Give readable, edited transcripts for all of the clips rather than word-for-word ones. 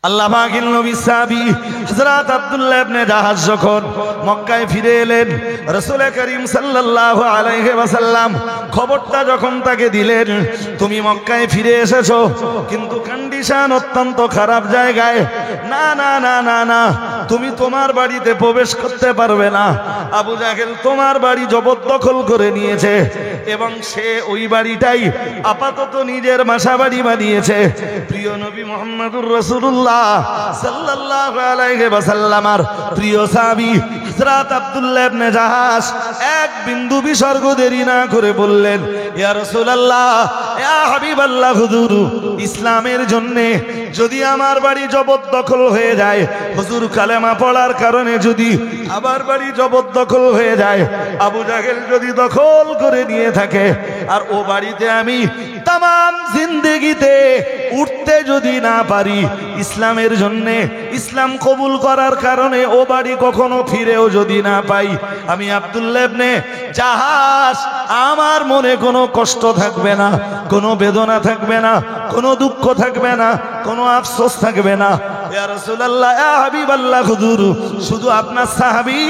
আল্লাহ পাকের নবী সাহাবী হযরত আব্দুল্লাহ ইবনে জাহাশ যখন মক্কায় ফিরে এলেন, রাসূল করিম সাল্লাল্লাহু আলাইহি ওয়াসাল্লাম খবরটা যখন তাকে দিলেন, তুমি মক্কায় ফিরে এসেছো কিন্তু কন্ডিশন অত্যন্ত খারাপ জায়গায়, না না না না না, তুমি তোমার বাড়িতে প্রবেশ করতে পারবে না, আবু জাহেল তোমার বাড়ি জবরদখল করে নিয়েছে এবং সে ওই বাড়িটাই আপাতত নিজের বাসা বাড়ি বানিয়েছে। প্রিয় নবী মুহাম্মদুর রাসূলুল্লাহ সাল্লাল্লাহু আলাইহি ওয়াসাল্লামের প্রিয় সাহাবী হযরত আব্দুল্লাহ ইবনে জাহাশ এক বিন্দু বিসর্গ দেরি না করে বললেন, ইয়া রাসূলুল্লাহ, ইয়া হাবিবাল্লাহ, হুজুর ইসলামের জন্য যদি আমার বাড়ি জবরদখল হয়ে যায়, হুজুর কালেমা পড়ার কারণে যদি আবার বাড়ি জবরদখল হয়ে যায়, আবু জাহেল যদি দখল করে নিয়ে থাকে আর ও বাড়িতে আমি তামাম জিন্দেগিতে উঠতে যদি না পারি ইসলামের জন্য, ইসলাম কবুল করার কারণে ও বাড়ি কখনো ফিরেও যদি না পাই, আমি আব্দুল্লাহ ইবনে জাহাশ আমার মনে কোনো কষ্ট থাকবে না, কোনো বেদনা থাকবে না, কোনো দুঃখ থাকবে না, কোনো আফসোস থাকবে না। ইয়া রাসূলুল্লাহ, ইয়া হাবিবাল্লাহ, হুজুর শুধু আপনার সাহাবী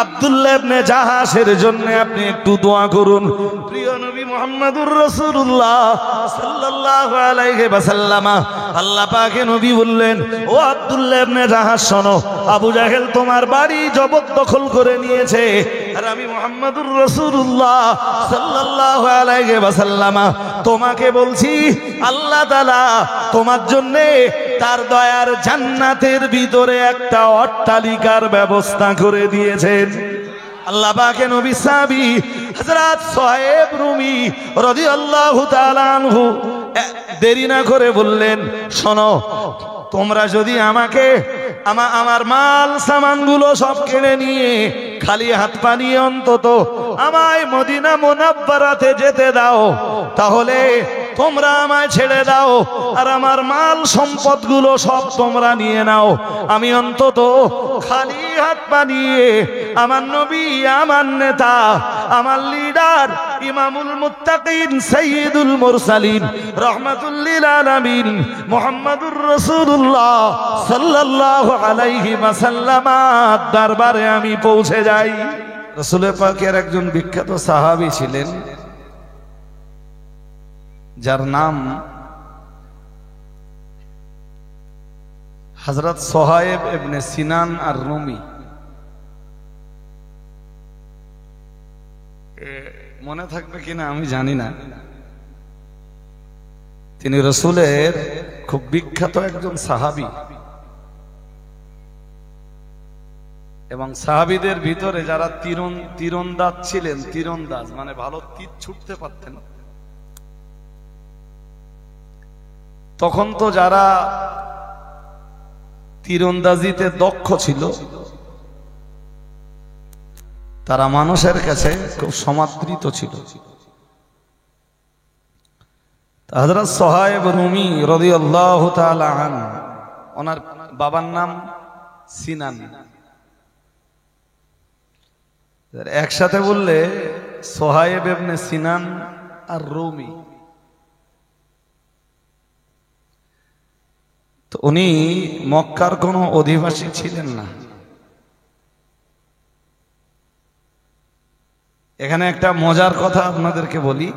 আব্দুল্লাহ ইবনে জাহাশের জন্য আপনি একটু দোয়া করুন। প্রিয় নবী মুহাম্মদুর রাসূলুল্লাহ সাল্লাল্লাহু আলাইহি ওয়াসাল্লাম আল্লাহ পাকের নবী বললেন, ও আব্দুল্লাহ ইবনে জাহাশ শোনো, আবু জাহেল তোমার বাড়ি জবরদখল করে নিয়েছে আর আমি মুহাম্মদুর রাসূলুল্লাহ সাল্লাল্লাহু আলাইহি ওয়াসাল্লাম তোমাকে বলছি, আল্লাহ তাআলা তোমার জন্য তার দয়ার জান্নাতের ভিতরে একটা অট্টালিকার ব্যবস্থা করে দিয়েছেন। আল্লাহ পাকের নবী সাহাবী হযরত সুহাইব রুমি রাদিয়াল্লাহু তাআলা আনহু দেরি না করে বললেন, শোনো, তোমরা যদি আমাকে আমার মাল সামানগুলো সব কিনে নিয়ে খালি হাত পা নিয়ে অন্তত আমায় মদিনা মুনাব্বারাতে যেতে দাও, তাহলে তোমরা আমায় ছেড়ে দাও আর আমার মাল সম্পদগুলো সব তোমরা নিয়ে নাও, আমি অন্তত খালি হাত পা নিয়ে আমার নবী, আমার নেতা, আমার লিডার, ইমামুল মুত্তাকিন, সাইয়্যিদুল মুরসালিন, রাহমাতুল লিল আলামিন মুহাম্মদুর রাসূলুল্লাহ সাল্লাল্লাহু আলাইহি ওয়াসাল্লাম দরবারে আমি পৌঁছে যাই। রাসূল পাকের একজন বিখ্যাত সাহাবী ছিলেন যার নাম হযরত সুহাইব ইবনে সিনান আর রুমি। মনে থাকবে কিনা আমি জানি না, তিনি রাসূলের খুব বিখ্যাত একজন সাহাবী এবং সাহাবীদের ভিতরে যারা তীরন্দাজ ছিলেন, তীরন্দাজ মানে ভালো তীর ছুটতে পারতেন, তখন তো যারা তীরন্দাজিতে দক্ষ ছিল তারা মানুষের কাছে খুব সমাদৃত ছিল। হযরত সুহাইব রুমি রাদিয়াল্লাহু তাআলা আনহু, ওনার বাবার নাম সিনান, একসাথে বললে সুহাইব ইবনে সিনান আর রুমি। তো উনি মক্কার কোনো অধিবাসী ছিলেন না। এখানে একটা মজার কথা আপনাদেরকে বলি,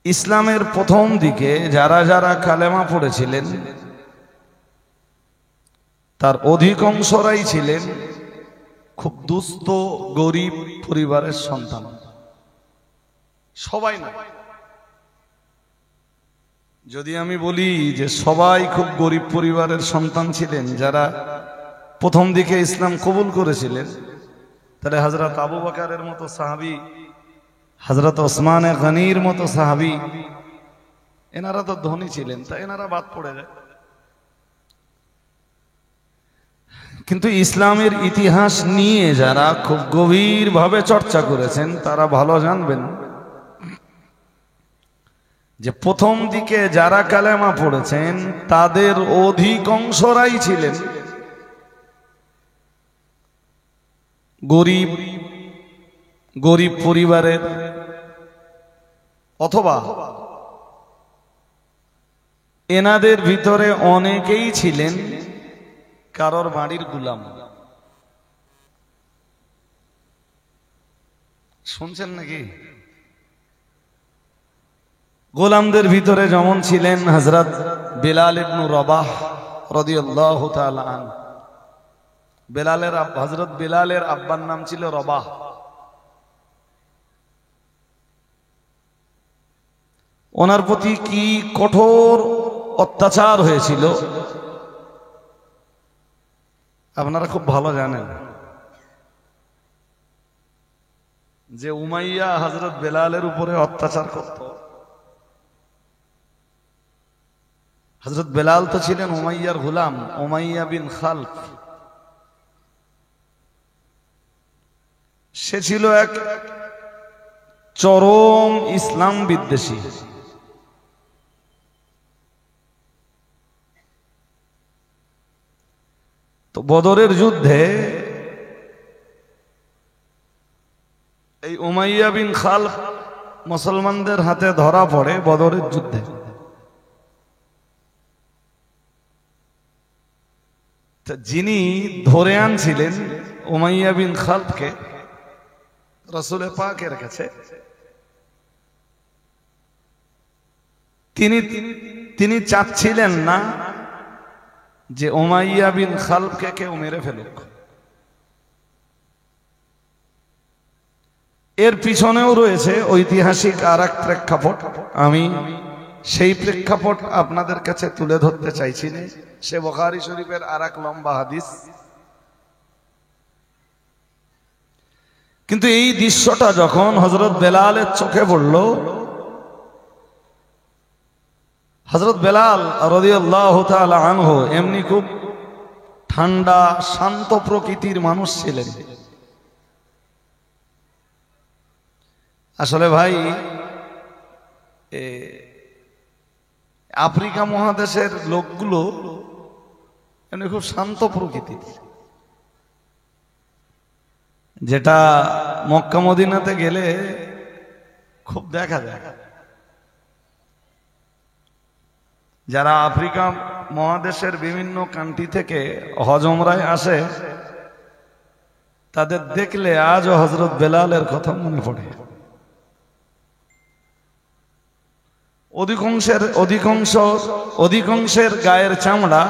ইসলামের প্রথম দিকে যারা যারা কালেমা পড়েছিলেন তার অধিকাংশরাই ছিলেন খুব দুস্থ গরিব পরিবারের সন্তান, সবাই না। যদি আমি বলি যে সবাই খুব গরিব পরিবারের সন্তান ছিলেন যারা প্রথম দিকে ইসলাম কবুল করেছিলেন, তাহলে হযরত আবু বকরের মতো সাহাবী, হযরত ওসমান গনির মতো সাহাবী, এনারা তো ধনী ছিলেন, তা এনারা বাদ পড়ে যায়। কিন্তু ইসলামের ইতিহাস নিয়ে যারা খুব গভীরভাবে চর্চা করেছেন তারা ভালো জানবেন যে প্রথম দিকে যারা কালেমা পড়েছেন তাদের অধিকাংশরাই ছিলেন গরিব পরিবারের, অথবা এনাদের ভিতরে অনেকেই ছিলেন কারোর বাড়ির গোলাম। শুনছেন নাকি? গোলামদের ভিতরে যেমন ছিলেন হযরত বিলাল ইবনে রবাহ রাদিয়াল্লাহু তাআলা আনহু। হযরত বিলালের আব্বার নাম ছিল রবাহ। ওনার প্রতি কি কঠোর অত্যাচার হয়েছিল আপনারা খুব ভালো জানেন। যে উমাইয়া হযরত বেলালের উপরে অত্যাচার করত। হযরত বেলাল তো ছিলেন উমাইয়ার গোলাম, উমাইয়া বিন খালফ। সে ছিল এক চরম ইসলাম বিদ্বেষী। তো বদরের যুদ্ধে এই উমাইয়া বিন খালফ মুসলমানদের হাতে ধরা পড়ে বদরের যুদ্ধে। যিনি ধরে আনছিলেন উমাইয়া বিন খালফকে রাসূল পাকের কাছে, তিনি চাচ্ছিলেন না যে উমাইয়া বিন খালফকে কেউ মেরে ফেলুক। এর পিছনেও রয়েছে ঐতিহাসিক আর এক প্রেক্ষাপট। আমি সেই প্রেক্ষাপট আপনাদের কাছে তুলে ধরতে চাইছি না। সে বুখারী শরীফের আর এক লম্বা হাদিস। কিন্তু এই দৃশ্যটা যখন হযরত বেলালের চোখে পড়ল, হযরত বেলাল রাদিয়াল্লাহু তাআলা আনহু এমনি খুব ঠান্ডা শান্ত প্রকৃতির মানুষ ছিলেন। আসলে ভাই, আফ্রিকা মহাদেশের লোকগুলো এমনি খুব শান্ত প্রকৃতির, যেটা মক্কা মদিনাতে গেলে খুব দেখা যায়। যারা আফ্রিকা মহাদেশের বিভিন্ন কান্ট্রি থেকে হজ উমরায় আসে, তাদের দেখলে আজও হযরত বেলালের কথা মনে পড়ে। অধিকাংশের গায়ের চামড়া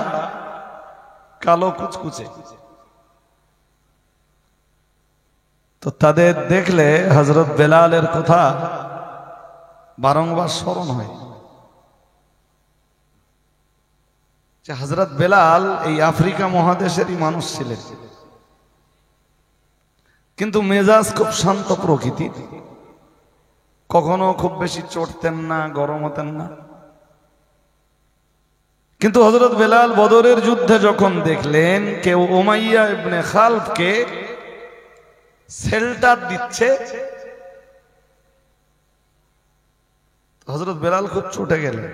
কালো কুচকুচে। তো তাদের দেখলে হযরত বেলালের কথা বারংবার স্মরণ হয় যে হযরত বেলাল এই আফ্রিকা মহাদেশেরই মানুষ ছিলেন, কিন্তু মেজাজ খুব শান্ত প্রকৃতির। কখনো খুব বেশি চড়তেন না, গরম হতেন না। কিন্তু হযরত বেলাল বদরের যুদ্ধে যখন দেখলেন কেউ উমাইয়া ইবনে খালফকে শেল্টার দিচ্ছে, হযরত বেলাল খুব ছুটে গেলেন।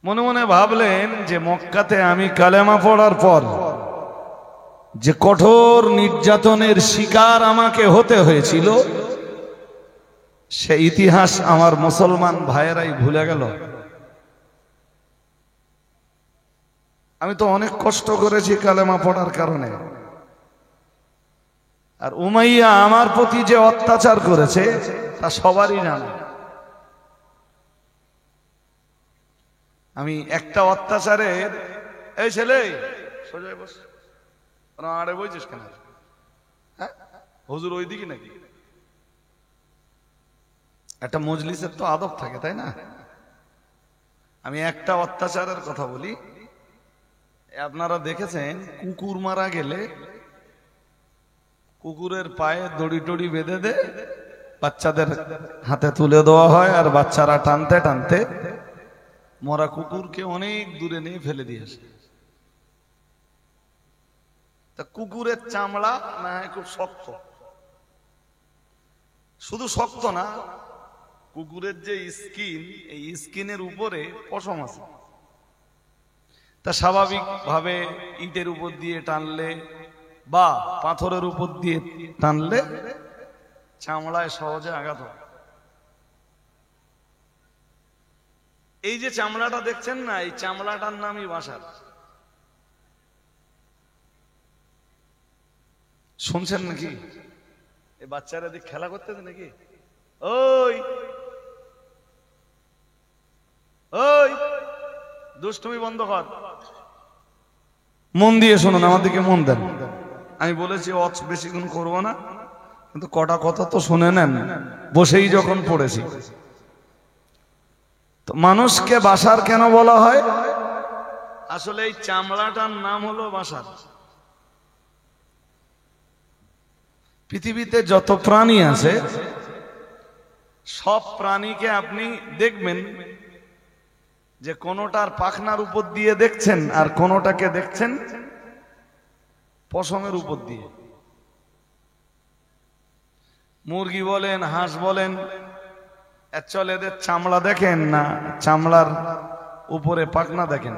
মনে মনে ভাবলেন যে মক্কাতে আমি কালেমা পড়ার পর যে কঠোর নির্যাতনের শিকার আমাকে হতে হয়েছিল, সে ইতিহাস আমার মুসলমান ভাইয়েরাই ভুলে গেল। আমি তো অনেক কষ্ট করেছি কালেমা পড়ার কারণে, আর উমাইয়া আমার প্রতি যে অত্যাচার করেছে তা সবারই জানা। আমি একটা অত্যাচারের, এই ছেলে সোজা বস, আরে বইছিস কেন? হ্যাঁ, হুজুর ওইদিকে নাকি? একটা মজলিসের তো আদব থাকে, তাই না? আমি একটা অত্যাচারের কথা বলি। আপনারা দেখেছেন কুকুর মারা গেলে কুকুরের পায়ে দড়ি টড়ি বেঁধে দে, বাচ্চাদের হাতে তুলে দেওয়া হয়, আর বাচ্চারা টানতে টানতে মরা কুকুরকে অনেক দূরে নিয়ে ফেলে দিয়ে আসে। তা কুকুরের চামড়া না খুব শক্ত, শুধু শক্ত না, কুকুরের যে স্কিন, এই স্কিনের উপরে পশম আছে। তা স্বাভাবিক ভাবে ইটের উপর দিয়ে টানলে বা পাথরের উপর দিয়ে টানলে চামড়ায় সহজে আঘাত হয়। এই যে চামড়াটা দেখছেন না, এই চামড়াটার নামই বাসার। শুনছেন নাকি? এই বাচ্চারা দিক খেলা করতেছে নাকি? ওই ওই দুষ্টুমি বন্ধ কর, মন দিয়ে শুনুন, আমার দিকে মন দেন। আমি বলেছি বেশিক্ষণ করবো না, কিন্তু কটা কথা তো শুনে নেন, বসেই যখন পড়েছি। তো মানুষকে বাসার কেন বলা হয়? আসলে এই চামড়াটার নাম হলো বাসার। পৃথিবীতে যত প্রাণী আছে সব প্রাণীকে আপনি দেখবেন যে কোনোটার পাখনার উপর দিয়ে দেখছেন আর কোনোটাকে দেখছেন পশমের উপর দিয়ে। মুরগি বলেন, হাঁস বলেন, চলে এদের চামড়া দেখেন না চামড়ার উপরে পাখনা দেখেন?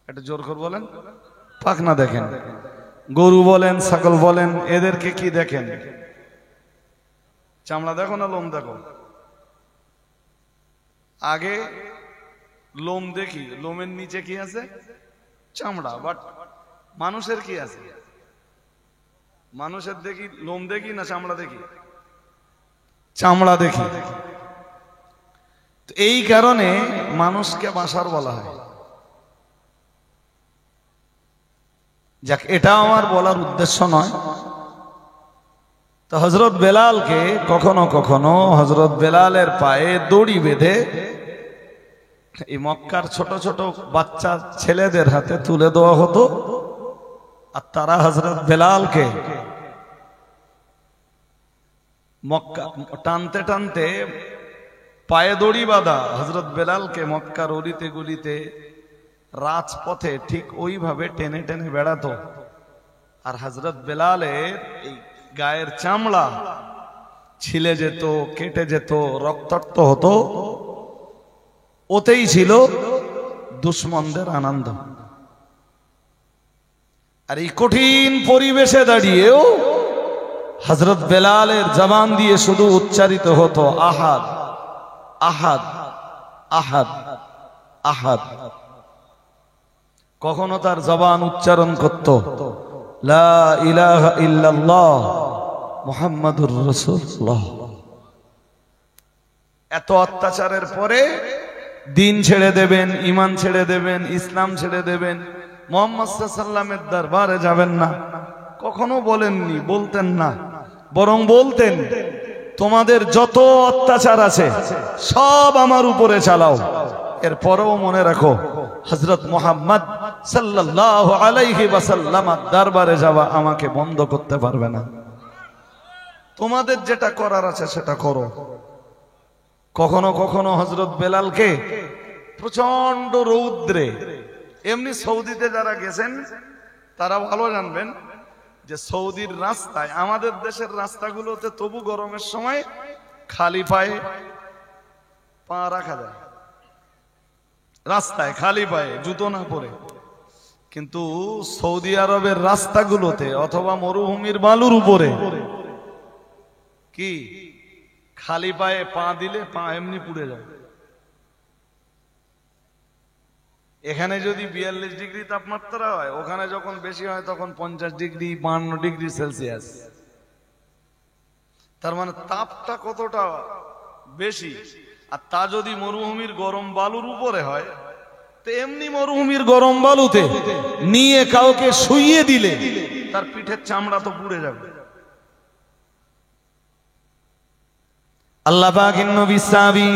এটা জোর করে বলেন, পাখনা দেখেন। গরু বলেন, ছাগল বলেন, এদেরকে কি দেখেন? চামড়া দেখো না লোম দেখো? আগে লোম দেখি, লোমের নিচে কি আছে? চামড়া। বাট মানুষের কি আছে? মানুষের দেখি লোম দেখি না চামড়া দেখি? চামড়া দেখি। এই কারণে মানুষকে বাসার বলা হয়। যাক, এটা আমার বলার উদ্দেশ্য নয়। তো হযরত বেলালকে কখনো কখনো হযরত বেলালের পায়ে দড়ি বেঁধে এই মক্কার ছোট ছোট বাচ্চা ছেলেদের হাতে তুলে দেওয়া হতো, আর তারা হযরত বেলালকে মক্কা টানতে টানতে, পায়ে দড়ি বাঁধা হযরত বেলালকে মক্কার অলিতে গলিতে রাজপথে ঠিক ওইভাবে টেনে টেনে বেড়াতো। আর হযরত বেলালের এই গায়ের চামড়া ছিলে যেত, কেটে যেত, রক্তাক্ত হতো। ওতেই ছিল দুশমনদের আনন্দ। আর এই কঠিন পরিবেশে দাঁড়িয়েও হযরত বেলালের জবান দিয়ে শুধু উচ্চারিত হতো আহাদ আহাদ আহাদ আহাদ। কখনো তার জবান উচ্চারণ করত লা ইলাহা ইল্লাল্লাহ মুহাম্মাদুর রাসূলুল্লাহ। এত অত্যাচারের পরে দিন ছেড়ে দেবেন, ঈমান ছেড়ে দেবেন, ইসলাম ছেড়ে দেবেন, মুহাম্মদ সাল্লাল্লাহু আলাইহি ওয়াসাল্লামের দরবারে যাবেন না, কখনো বলেননি, বলতেন না। বরং বলতেন তোমাদের যত অত্যাচার আছে সব আমার উপরে চালাও, এরপরেও মনে রাখো হযরত মুহাম্মদ সাল্লাল্লাহু আলাইহি ওয়াসাল্লামের দরবারে যাওয়া আমাকে বন্ধ করতে পারবে না। তোমাদের যেটা করার আছে সেটা করো। কখনো কখনো হযরত বেলালকে প্রচন্ড রৌদ্রে, এমনি সৌদিতে যারা গেছেন তারা ভালো জানবেন যে সৌদির রাস্তায়, আমাদের দেশের রাস্তাগুলোতে তবু গরমের সময় খালি পায়ে পা রাখা যায়, রাস্তায় খালি পায়ে জুতো না পরে। কিন্তু সৌদি আরবের রাস্তাগুলোতে অথবা মরুভূমির বালুর উপরে কি খালি পায়ে পা দিলে পা এমনি পুড়ে যায়। এখানে যদি 42 ডিগ্রি তাপমাত্রা হয়, ওখানে যখন বেশি হয় তখন 50 ডিগ্রি 52 ডিগ্রি সেলসিয়াস। তার মানে তাপটা কতটা বেশি। আর তা যদি মরুভূমির গরম বালুর উপরে হয়, তো এমনি মরুভূমির গরম বালুতে নিয়ে কাউকে শুইয়ে দিলে তার পিঠের চামড়া তো পুড়ে যাবে। আল্লাহ পাকের নবী সাহাবী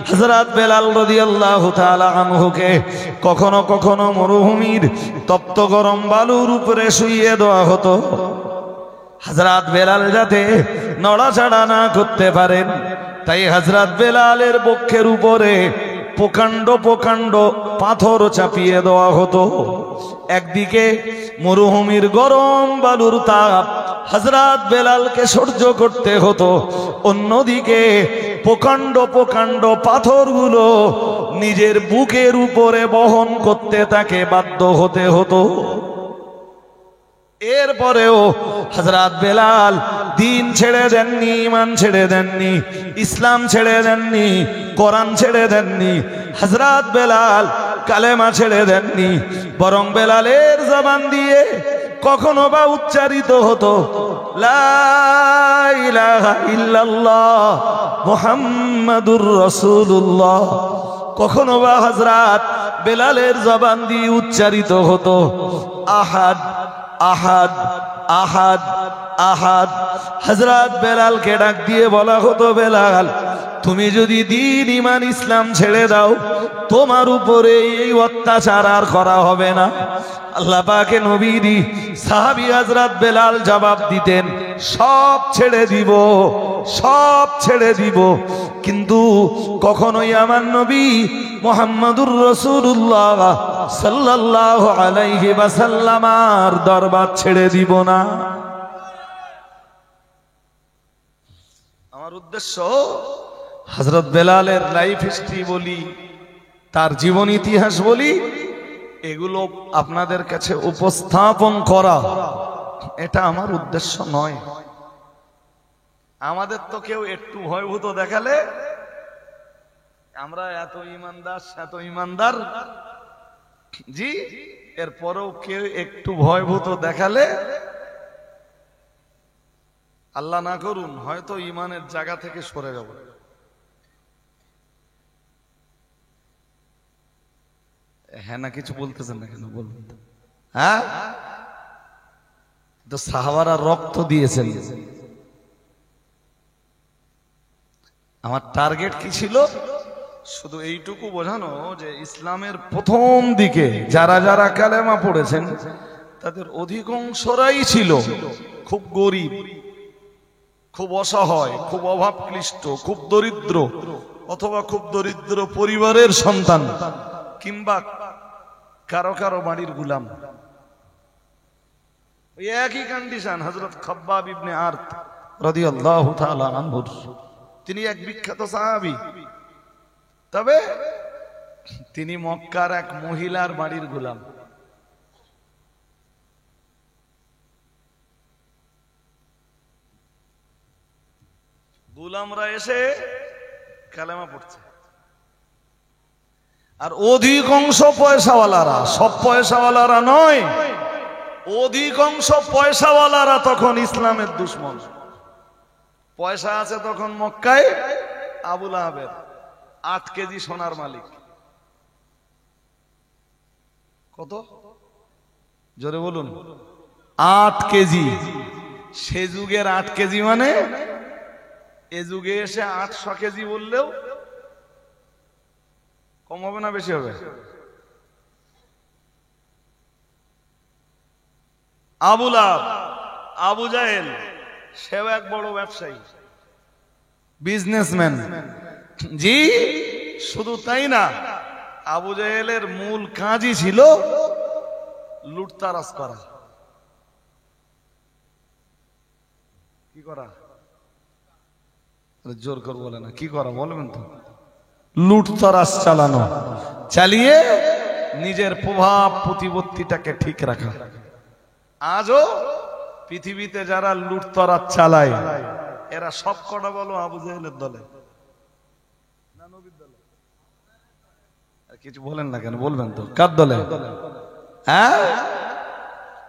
হযরত বেলাল রাদিয়াল্লাহু তাআলা আনহুকে কখনো কখনো মরুভূমির তপ্ত গরম বালুর উপরে শুইয়ে দেওয়া হতো, হযরত বেলাল যাতে নড়াচড়া না করতে পারেন। তাই হযরত বেলালের বক্ষের উপরে প্রকাণ্ড প্রকাণ্ড পাথর চাপিয়ে দেওয়া হতো। একদিকে মরুভূমির গরম বালুর তাপ হযরত বেলালকে সহ্য করতে হতো, অন্যদিকে প্রকাণ্ড প্রকাণ্ড পাথরগুলো নিজের বুকের উপরে বহন করতে তাকে বাধ্য হতে হতো। এরপরেও হযরত বেলাল দিন ছেড়ে দেননি, ঈমান ছেড়ে দেননি, ইসলাম ছেড়ে দেননি, কোরআন ছেড়ে দেননি। হযরত বেলাল কালেমা ছেড়ে দেননি, বরং বেলালের জবান দিয়ে কখনো বা উচ্চারিত হতো লা ইলাহা ইল্লাল্লাহ মুহাম্মাদুর রাসূলুল্লাহ। কখনো বা হযরত বেলালের জবান দিয়ে উচ্চারিত হতো আহাদ আহাদ আহাদ আহাদ। হযরত বেলালকে ডাক দিয়ে বলা হতো, বেলাল তুমি যদি দ্বীন ঈমান ইসলাম ছেড়ে দাও, তোমার উপরে এই অত্যাচার আর করা হবে না। আল্লাহ পাকের নবীর সাহাবী হযরত বেলাল জবাব দিতেন, সব ছেড়ে দিব, সব ছেড়ে দিব, কিন্তু কখনোই আমার নবী মুহাম্মদুর রাসূলুল্লাহ সাল্লাল্লাহু আলাইহি ওয়াসাল্লামের দরবার ছেড়ে দিব না। আমার উদ্দেশ্য হযরত বেলালের লাইফ হিস্ট্রি বলি, তার জীবন ইতিহাস বলি, এগুলো আপনাদের কাছে উপস্থাপন করা, এটা আমার উদ্দেশ্য নয়। আমাদের তো কেউ একটু ভয়ভূত দেখালে আমরা এত ইমানদার এত ইমানদার, জি, এরপরেও কেউ একটু ভয়ভূত দেখালে আল্লাহ না করুন হয়তো ইমানের জায়গা থেকে সরে যাব। হ্যাঁ না কিছু বলতেছেন না কেন বলবেন? হ্যাঁ, তো সাহাবারা রক্ত দিয়েছেন। আমার টার্গেট কি ছিল? শুধু এইটুকু বোঝানো যে ইসলামের প্রথম দিকে যারা যারা কালেমা পড়েছেন তাদের অধিকাংশরাই ছিল খুব গরিব, খুব অসহায়, খুব অভাবক্লিষ্ট, খুব দরিদ্র, অথবা খুব দরিদ্র পরিবারের সন্তান, কিংবা কারো কারো বাড়ির গুলাম। ওই একই কন্ডিশন হযরত খাব্বাব ইবনে আরত রাদিয়াল্লাহু তাআলা আনহু। তিনি এক বিখ্যাত সাহাবী, তবে তিনি মক্কার এক মহিলার বাড়ির গোলাম। গোলামরা এসে কালেমা পড়ছে, আর অধিকাংশ পয়সাওয়ালারা, সব পয়সাওয়ালারা নয়, অধিকাংশ পয়সাওয়ালারা তখন ইসলামের দুশমন। পয়সা আছে তখন মক্কায় আবু লাহাবের 8 কেজি সোনার মালিক। কত? জোরে বলুন। 8 কেজি। সে যুগের 8 কেজি মানে এ যুগে এসে 800 কেজি বললেও কম হবে না বেশি হবে? আবু লাহাব, আবু জাহেল, সেও এক বড় ব্যবসায়ী, বিজনেসম্যান। জি, শুধু তাই না, আবু জাহেলের মূল কাজই ছিল লুটতারাজ করা। কি করা? জোর করে বলে না, কি করা বলবেন তো? লুটতারাজ চালানো, চালিয়ে নিজের প্রভাব প্রতিপত্তিটাকে ঠিক রাখা। আজও পৃথিবীতে যারা লুটতারাজ চালায় এরা সব কটা বলো আবু জাহেলের দলে। কিছু বলেন না কেন? বলবেন তো কার দলে? হ্যাঁ,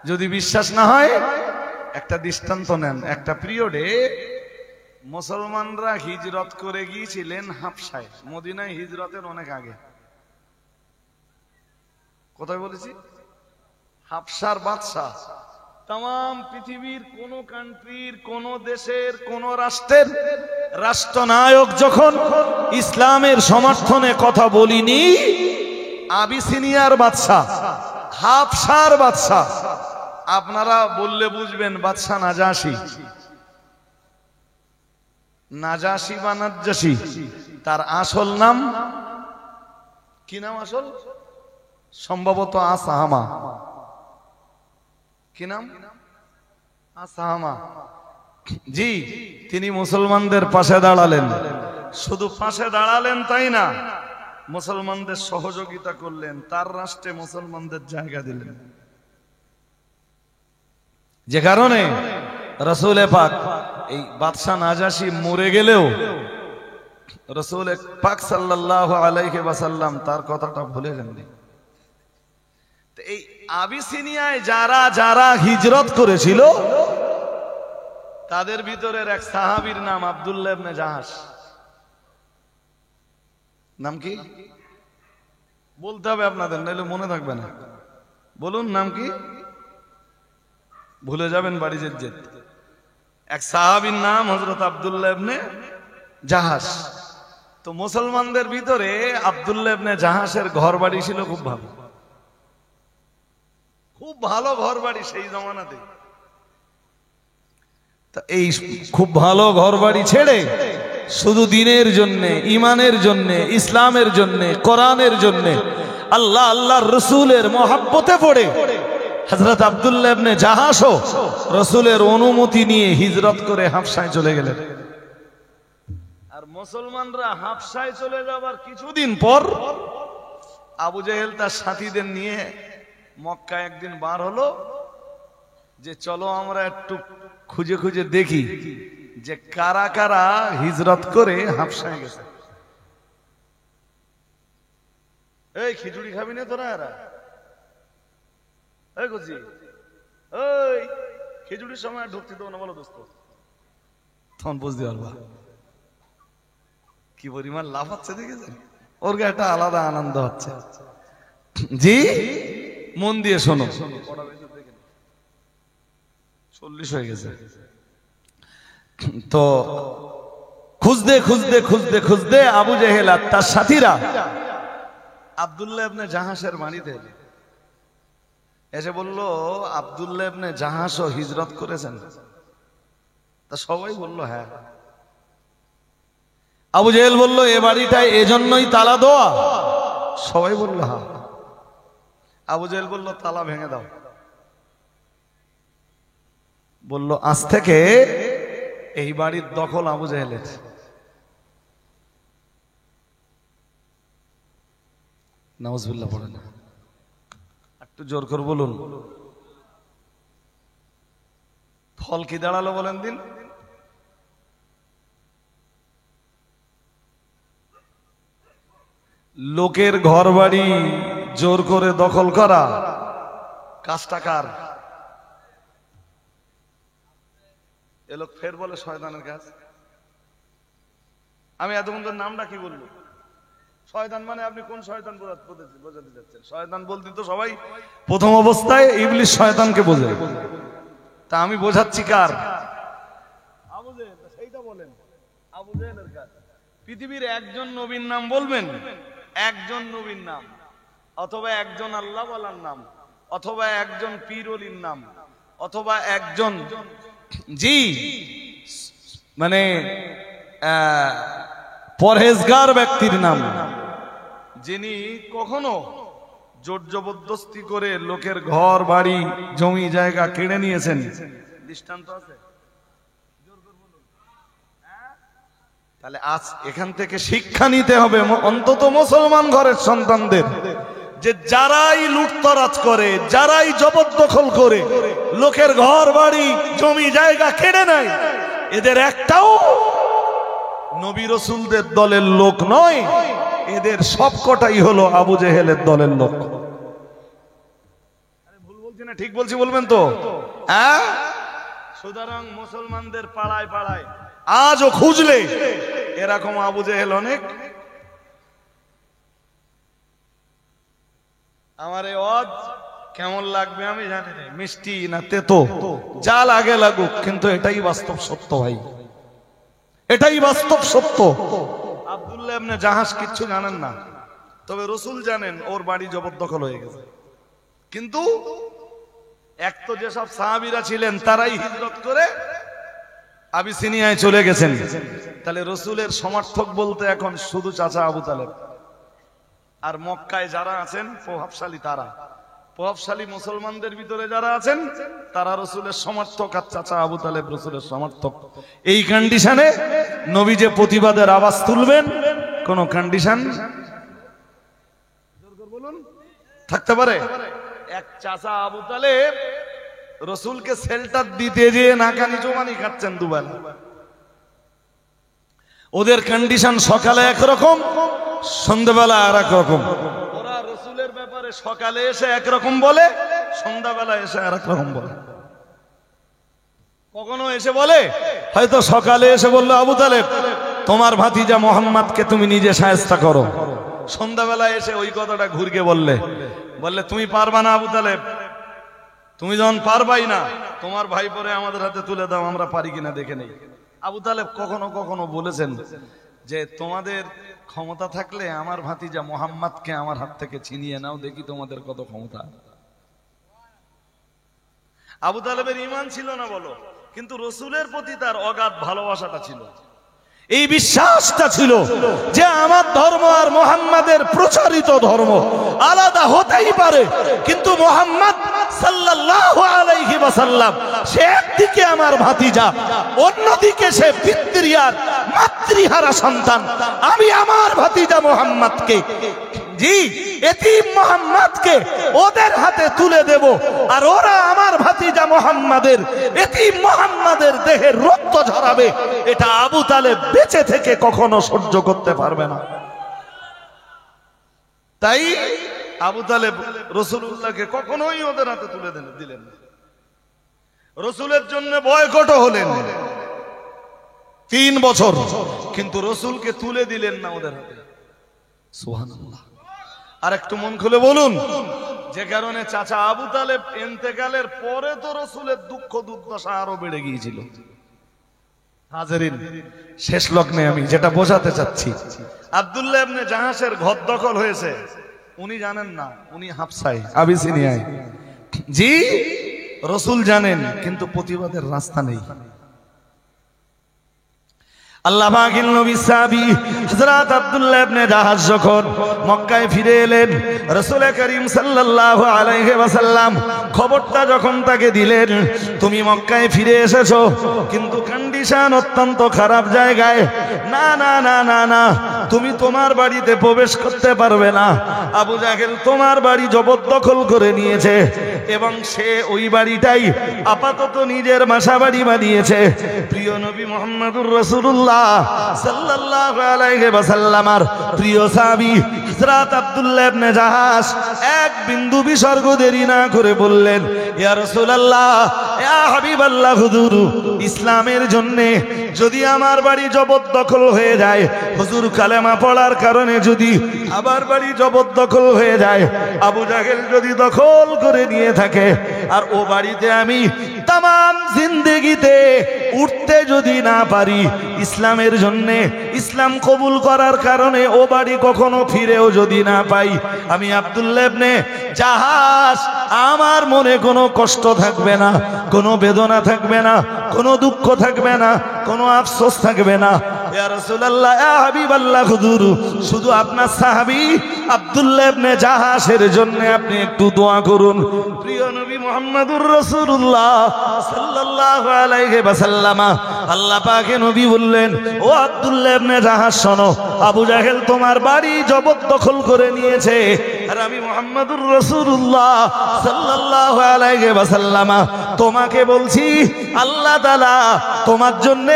যদি বিশ্বাস না হয় একটা দৃষ্টান্ত নেন। একটা পিরিয়ডে মুসলমানরা হিজরত করে গিয়েছিলেন হাবশায়, মদিনায় হিজরতের অনেক আগে। কোথায় বলেছি? হাবশার বাদশা তাম পৃথিবীর কোন কান্ট্রির, কোন দেশের, কোন রাষ্ট্রের রাষ্ট্রনায়ক যখন ইসলামের সমর্থনে কথা বলিনি, আবিসিনিয়ার বাদশা, হাবশার বাদশা, আপনারা বললে বুঝবেন বাদশা নাজাশি। নাজাশি বা নাজ্জাশি, তার আসল নাম কি? নাম আসল সম্ভবত আসাহামা। কি নাম? আসাহামা। জি, তিনি মুসলমানদের পাশে দাঁড়ালেন। শুধু পাশে দাঁড়ালেন তাই না, মুসলমানদের সহযোগিতা করলেন, তার রাষ্ট্রে মুসলমানদের জায়গা দিলেন। যে কারণে রাসূল পাক এই বাদশা নাজাশি মরে গেলেও রাসূল পাক সাল্লাল্লাহু আলাইহি ওয়াসাল্লাম তার কথাটা ভুলে যাননি। এই আবিসিনিয়ায় যারা যারা হিজরত করেছিল তাদের ভিতরের এক সাহাবীর নাম আব্দুল্লাহ ইবনে জাহাশ। নাম কি বলতে হবে আপনাদের, নাহলে মনে থাকবে না। বলুন নাম কি, ভুলে যাবেন বাড়ি যেতে। এক সাহাবীর নাম হযরত আব্দুল্লাহ ইবনে জাহাশ। তো মুসলমানদের ভিতরে আব্দুল্লাহ ইবনে জাহাশের ঘর বাড়ি ছিল খুব ভালো, খুব ভালো ঘর বাড়ি সেই জমানাতে। এই খুব ভালো ঘর বাড়ি ছেড়ে শুধু দিনের জন্য, ইমানের জন্য, ইসলামের জন্য, কোরআনের জন্য, আল্লাহ আল্লাহর রাসূলের মহব্বতে পড়ে হযরত আব্দুল্লাহ ইবনে জাহাশও রাসূলের অনুমতি নিয়ে হিজরত করে হাবশায় চলে গেলেন। আর মুসলমানরা হাবশায় চলে যাবার কিছুদিন পর আবু জেহেল তার সাথীদের নিয়ে মক্কা একদিন বার হলো যে চলো আমরা একটু খুঁজে খুঁজে দেখি যে কারা কারা হিজরত করে হাবশায় গেছে। এই খিচুড়ি খাবি না তোরা? এরা এই গুজি, ওই খিচুড়ির সময় ঢুকতে দেবো না বলো দোস্ত, তখন বুঝতে পারবা কি পরিমাণ লাভ হচ্ছে। দেখেছেন ওর গায়ে একটা আলাদা আনন্দ হচ্ছে। জি মন দিয়ে শোনো, 40 হয়ে গেছে। তো খুঁজতে খুঁজতে খুঁজতে খুঁজতে আবু জেহেল আর তার সাথীরা আব্দুল্লাহ ইবনে জাহাশের বাড়িতে এসে বলল, আব্দুল্লাহ ইবনে জাহাশও হিজরত করেছেন? তা সবাই বলল হ্যাঁ। আবু জেহেল বলল, এ বাড়িটায় এজন্যই তালা দেওয়া? সবাই বলল হ্যাঁ। আবু জেহেল বলল, তালা ভেঙে দাও। বলল, আজ থেকে এই বাড়ির দখল আবু জেহেলের। নাউজুবিল্লাহ পড়ে না, একটু জোর করে বলুন। ফল কি দাঁড়ালো বলেন দিন? লোকের ঘর বাড়ি জোর করে দখল করা কাজটা কার? এ লোক ফের বলে শয়তানের কাজ। আমি এতক্ষণ তোর নামটা কি বলবো? শয়তান মানে আপনি কোন শয়তান বোঝাতে যাচ্ছেন? শয়তান বলতে তো সবাই প্রথম অবস্থায় ইবলিস শয়তানকে বোঝে, তা আমি বোঝাচ্ছি কার? আবু জেহেল। সেইটা বলেন আবু জেহেলের কাজ। পৃথিবীর একজন নবীর নাম বলবেন, একজন নবীর নাম, অথবা একজন আল্লাহওয়ালার নাম, অথবা একজন পীর ওলির নাম, অথবা একজন জি মানে পরহেজগার ব্যক্তির নাম, যিনি কখনো জোর জবরদস্তি করে লোকের ঘর বাড়ি জমি জায়গা কেড়ে নিয়েছেন। দৃষ্টান্ত আছে? তাহলে আজ এখান থেকে শিক্ষা নিতে হবে অন্তত মুসলমান ঘরের সন্তানদের, যে যারাই লুটতরাজ করে, যারাই জবরদখল করে, লোকের ঘর বাড়ি জমি জায়গা কেড়ে নেয়, এদের একটাও নবী রাসূলদের দলের লোক নয়, এদের সবকটাই হলো আবু জেহেলের দলের লোক। ভুল বলছি না ঠিক বলছি বলবেন তো? হ্যাঁ। সুতরাং মুসলমানদের পাড়ায় পাড়ায় আজও খুঁজলে এরকম আবু জেহেল অনেক। আমার এই ওয়াজ কেমন লাগবে আমি জানি না, মিষ্টি না তেতো, যা লাগে লাগুক, কিন্তু এটাই বাস্তব সত্য ভাই, এটাই বাস্তব সত্য। আব্দুল্লাহ ইবনে জাহাশ কিচ্ছু জানেন না, তবে রাসূল জানেন ওর বাড়ি জবরদখল হয়ে গেছে। কিন্তু এক তো যেসব সাহাবীরা ছিলেন তারাই হিজরত করে আবিসিনিয়ায় চলে গেছেন। তাহলে রাসূলের সমর্থক বলতে এখন শুধু চাচা আবু তালেব, আর মক্কায় যারা আছেন প্রভাবশালী, তারা প্রভাবশালী মুসলমানদের ভিতরে যারা আছেন তারা রাসূলের সমর্থক, আর চাচা আবু তালেব রাসূলের সমর্থক। এই কন্ডিশনে নবী যে প্রতিবাদের আওয়াজ তুলবেন, কোন কন্ডিশন বলুন থাকতে পারে? এক চাচা আবু তালেব রসুলকে শেল্টার দিতে যেয়ে নাকানি চোবানি খাচ্ছেন দুবেলা। ওদের কন্ডিশন সকালে একরকম, সন্ধ্যাবেলা আর এক রকম। ওরা রসুলের ব্যাপারে সকালে এসে একরকম বলে, সন্ধ্যাবেলা এসে আর এক রকম বলে। কখনো এসে বলে, হয়তো সকালে এসে বললো, আবু তালেব তোমার ভাতিজা মোহাম্মদকে তুমি নিজে শায়েস্তা করো। সন্ধ্যাবেলা এসে ওই কথাটা ঘুরকে বললে তুমি পারবা না আবু তালেব, তুমি যখন পারবাই না তোমার ভাই পরে আমাদের হাতে তুলে দাও, আমরা পারি কিনা দেখে নেই। আবু তালেব কখনো কখনো বলেছেন যে তোমাদের ক্ষমতা থাকলে আমার ভাতিজা মোহাম্মদকে আমার হাত থেকে ছিনিয়ে নাও, দেখি তোমাদের কত ক্ষমতা। আবু তালেবের ঈমান ছিল না বলো, কিন্তু রসুলের প্রতি তার অগাধ ভালোবাসাটা ছিল, এই বিশ্বাসটা ছিল যে আমার ধর্ম আর মুহাম্মাদের প্রচারিত ধর্ম আলাদা হতেই পারে, কিন্তু মুহাম্মদ সাল্লাল্লাহু আলাইহি ওয়াসাল্লাম সে একদিকে আমার ভাতিজা, অন্যদিকে সে পিতৃহার মাতৃহারা সন্তান। আমি আমার ভাতিজা মুহাম্মদকে, জি এতিম মুহাম্মদকে ওদের হাতে তুলে দেব, আর ওরা আমার ভাতিজা মুহাম্মাদের, এতিম মুহাম্মাদের দেহের রক্ত ঝরাবে, এটা আবু তালেব বেঁচে থেকে কখনো সহ্য করতে পারবে না। তাই আবু তালেব রাসূলুল্লাহকে কখনোই ওদের হাতে তুলে দিলেন না। রসুলের জন্য বয়কটও হলেন 3 বছর, কিন্তু রসুলকে তুলে দিলেন না ওদের হাতে। সুবহানাল্লাহ। আর একটু মন খুলে বলুন, যে কারণে চাচা আবু তালেব ইন্তেকালের পরে তো রসুলের দুঃখ দুর্দশা আরো বেড়ে গিয়েছিল। হাজেরিন, শেষ লগ্নে আমি যেটা বোঝাতে চাচ্ছি, আব্দুল্লাহ ইবনে জাহাশের ঘর দখল হয়েছে, উনি জানেন না, উনি হাফসায় আবিসিনিয়ায়। জি রসুল জানেন, কিন্তু প্রতিবাদের রাস্তা নেই। আল্লাহ পাকের নবী সাহাবী হযরত আব্দুল্লাহ ইবনে জাহাশ যখন মক্কায় ফিরে এলেন, রাসূল করিম সাল্লাল্লাহু আলাইহি ওয়াসাল্লাম খবরটা যখন তাকে দিলেন, তুমি মক্কায় ফিরে এসেছো, কিন্তু কন্ডিশন অত্যন্ত খারাপ জায়গায়, না না না না না তুমি তোমার বাড়িতে প্রবেশ করতে পারবে না, আবু জাহেল তোমার বাড়ি জবরদখল করে নিয়েছে, এবং সে ওই বাড়িটাই আপাতত নিজের বাসা বাড়ি বানিয়েছে। প্রিয় নবী মুহাম্মদুর রাসূলুল্লাহ সাল্লাল্লাহু আলাইহি ওয়াসাল্লামের প্রিয় সাহাবী হযরত আব্দুল্লাহ ইবনে জাহাশ এক বিন্দু বিসর্গ দেরি না করে বললেন, ইয়া রাসূলুল্লাহ, ইয়া হাবিবাল্লাহ, হুজুর ইসলামের জন্য যদি আমার বাড়ি জবরদখল হয়ে যায়, হুজুর কালেমা পড়ার কারণে যদি আবার বাড়ি জবরদখল হয়ে যায়, আবু জাহেল যদি দখল করে নিয়ে থাকে, আর ও বাড়িতে আমি তামাম জিন্দেগিতে উঠতে যদি না পারি, ইসলামের জন্য ইসলাম কবুল করার কারণে ও বাড়ি কখনো ফিরেও যদি না পাই, আমি আব্দুল্লাহ ইবনে জাহাশ আমার মনে কোনো কষ্ট থাকবে না, কোনো বেদনা থাকবে না, কোনো দুঃখ থাকবে না, কোনো আফসোস থাকবে না। ইয়া রাসূলুল্লাহ, ইয়া হাবিবাল্লাহ, হুজুর শুধু আপনার সাহাবী আব্দুল্লাহ ইবনে জাহাশের জন্য আপনি একটু দোয়া করুন। প্রিয় নবী মুহাম্মদুর রাসূলুল্লাহ সাল্লাল্লাহু আলাইহি ওয়াসাল্লাম আল্লাহ পাকে নবী বললেন, ও আব্দুল্লাহ ইবনে জাহাশ শোনো, আবু জাহেল তোমার বাড়ি জবরদখল করে নিয়েছে, আর আমি মুহাম্মদুর রাসূলুল্লাহ সাল্লাল্লাহু আলাইহি ওয়াসাল্লাম তোমাকে বলছি, আল্লাহ তাআলা তোমার জন্য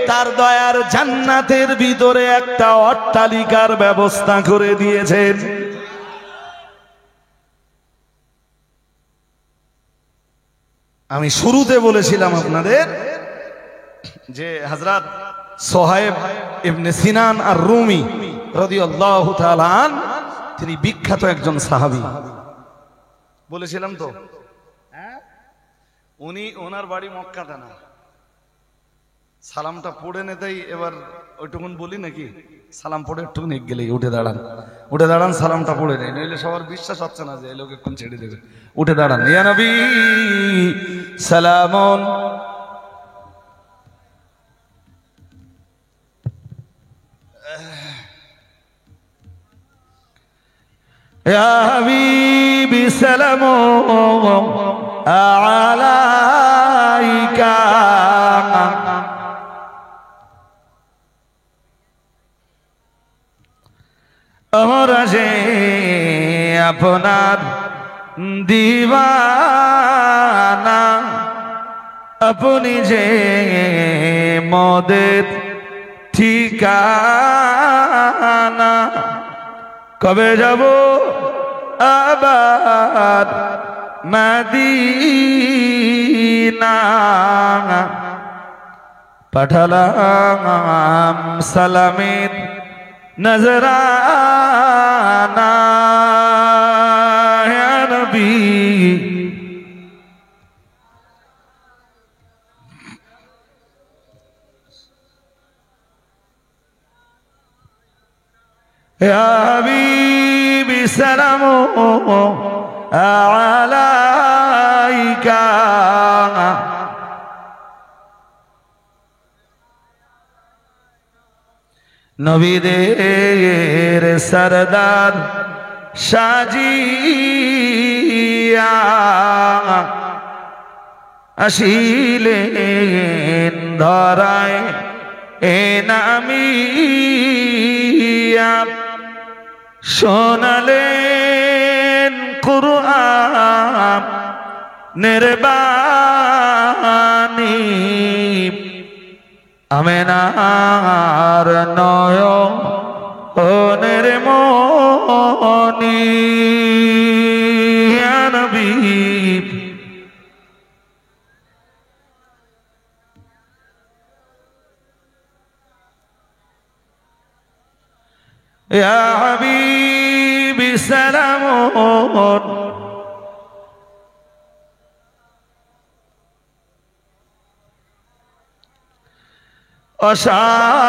তার দয়ার জান্নাতের ভিতরে একটা অট্টালিকার ব্যবস্থা করে দিয়েছেন। আমি শুরুতে বলেছিলাম আপনাদের যে হযরত সোহাইব ইবনে সিনান আর রুমি রাদিয়াল্লাহু তাআলা আন, তিনি বিখ্যাত একজন সাহাবী বলেছিলাম তো, উনি ওনার বাড়ি মক্কাতে না। সালামটা পড়ে নেতেই এবার ওইটুকুন বলি নাকি, সালাম পড়ে একটু নেক গেলেই উঠে দাঁড়ান, উঠে দাঁড়ান, সালামটা পড়ে নেই, নইলে সবার বিশ্বাস হচ্ছে না যে এই লোক এখন ছেড়ে দেবে। উঠে দাঁড়ান, ইয়া নবী সালামুন, ইয়া হাবিবি সালামুন আলাইকা, আমরা যে আপনার দিওয়ানা, না আপনি যে মোদের ঠিকানা কবে যাব আবার মদিনা পাঠালাম সালামের নজরানা হে নবী يا حبيبي سلام عليك নবীদের সরদার সাজিয়া আসিলেন ধরায় এ নামিয়া শোনালেন কুরআন নির্বাণী আমেনার নয়নের মনি ইয়া নবী ইয়া হাবিবি সালামুন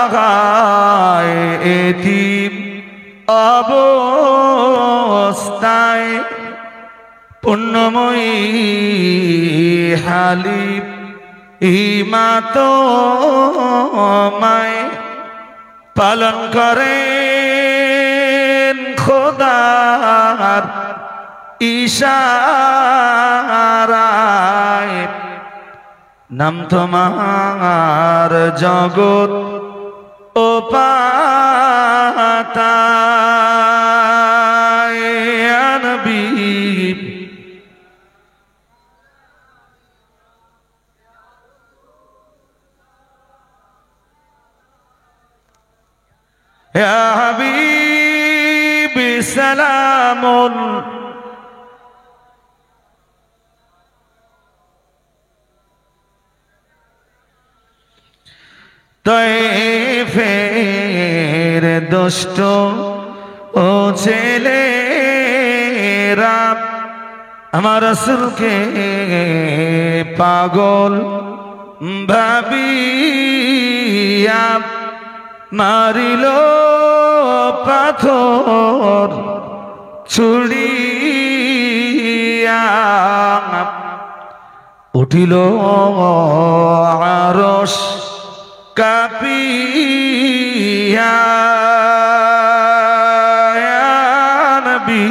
অসহায় এতিম অবস্থায় পুণ্যময়ী হালিম ইমাতমায় পালন করেন খোদার ইশারায় নাম তোমার জগৎ ও পাতায় ইয়া নবী ইয়া হাবিবি সালামুন তয়েফের দুষ্ট ও ছেলেরা আমার রাসূলকে পাগল ভাবিয়া মারিল পাথর ছুড়িয়া উঠিল আরশ কাপিয়া ইয়া নবী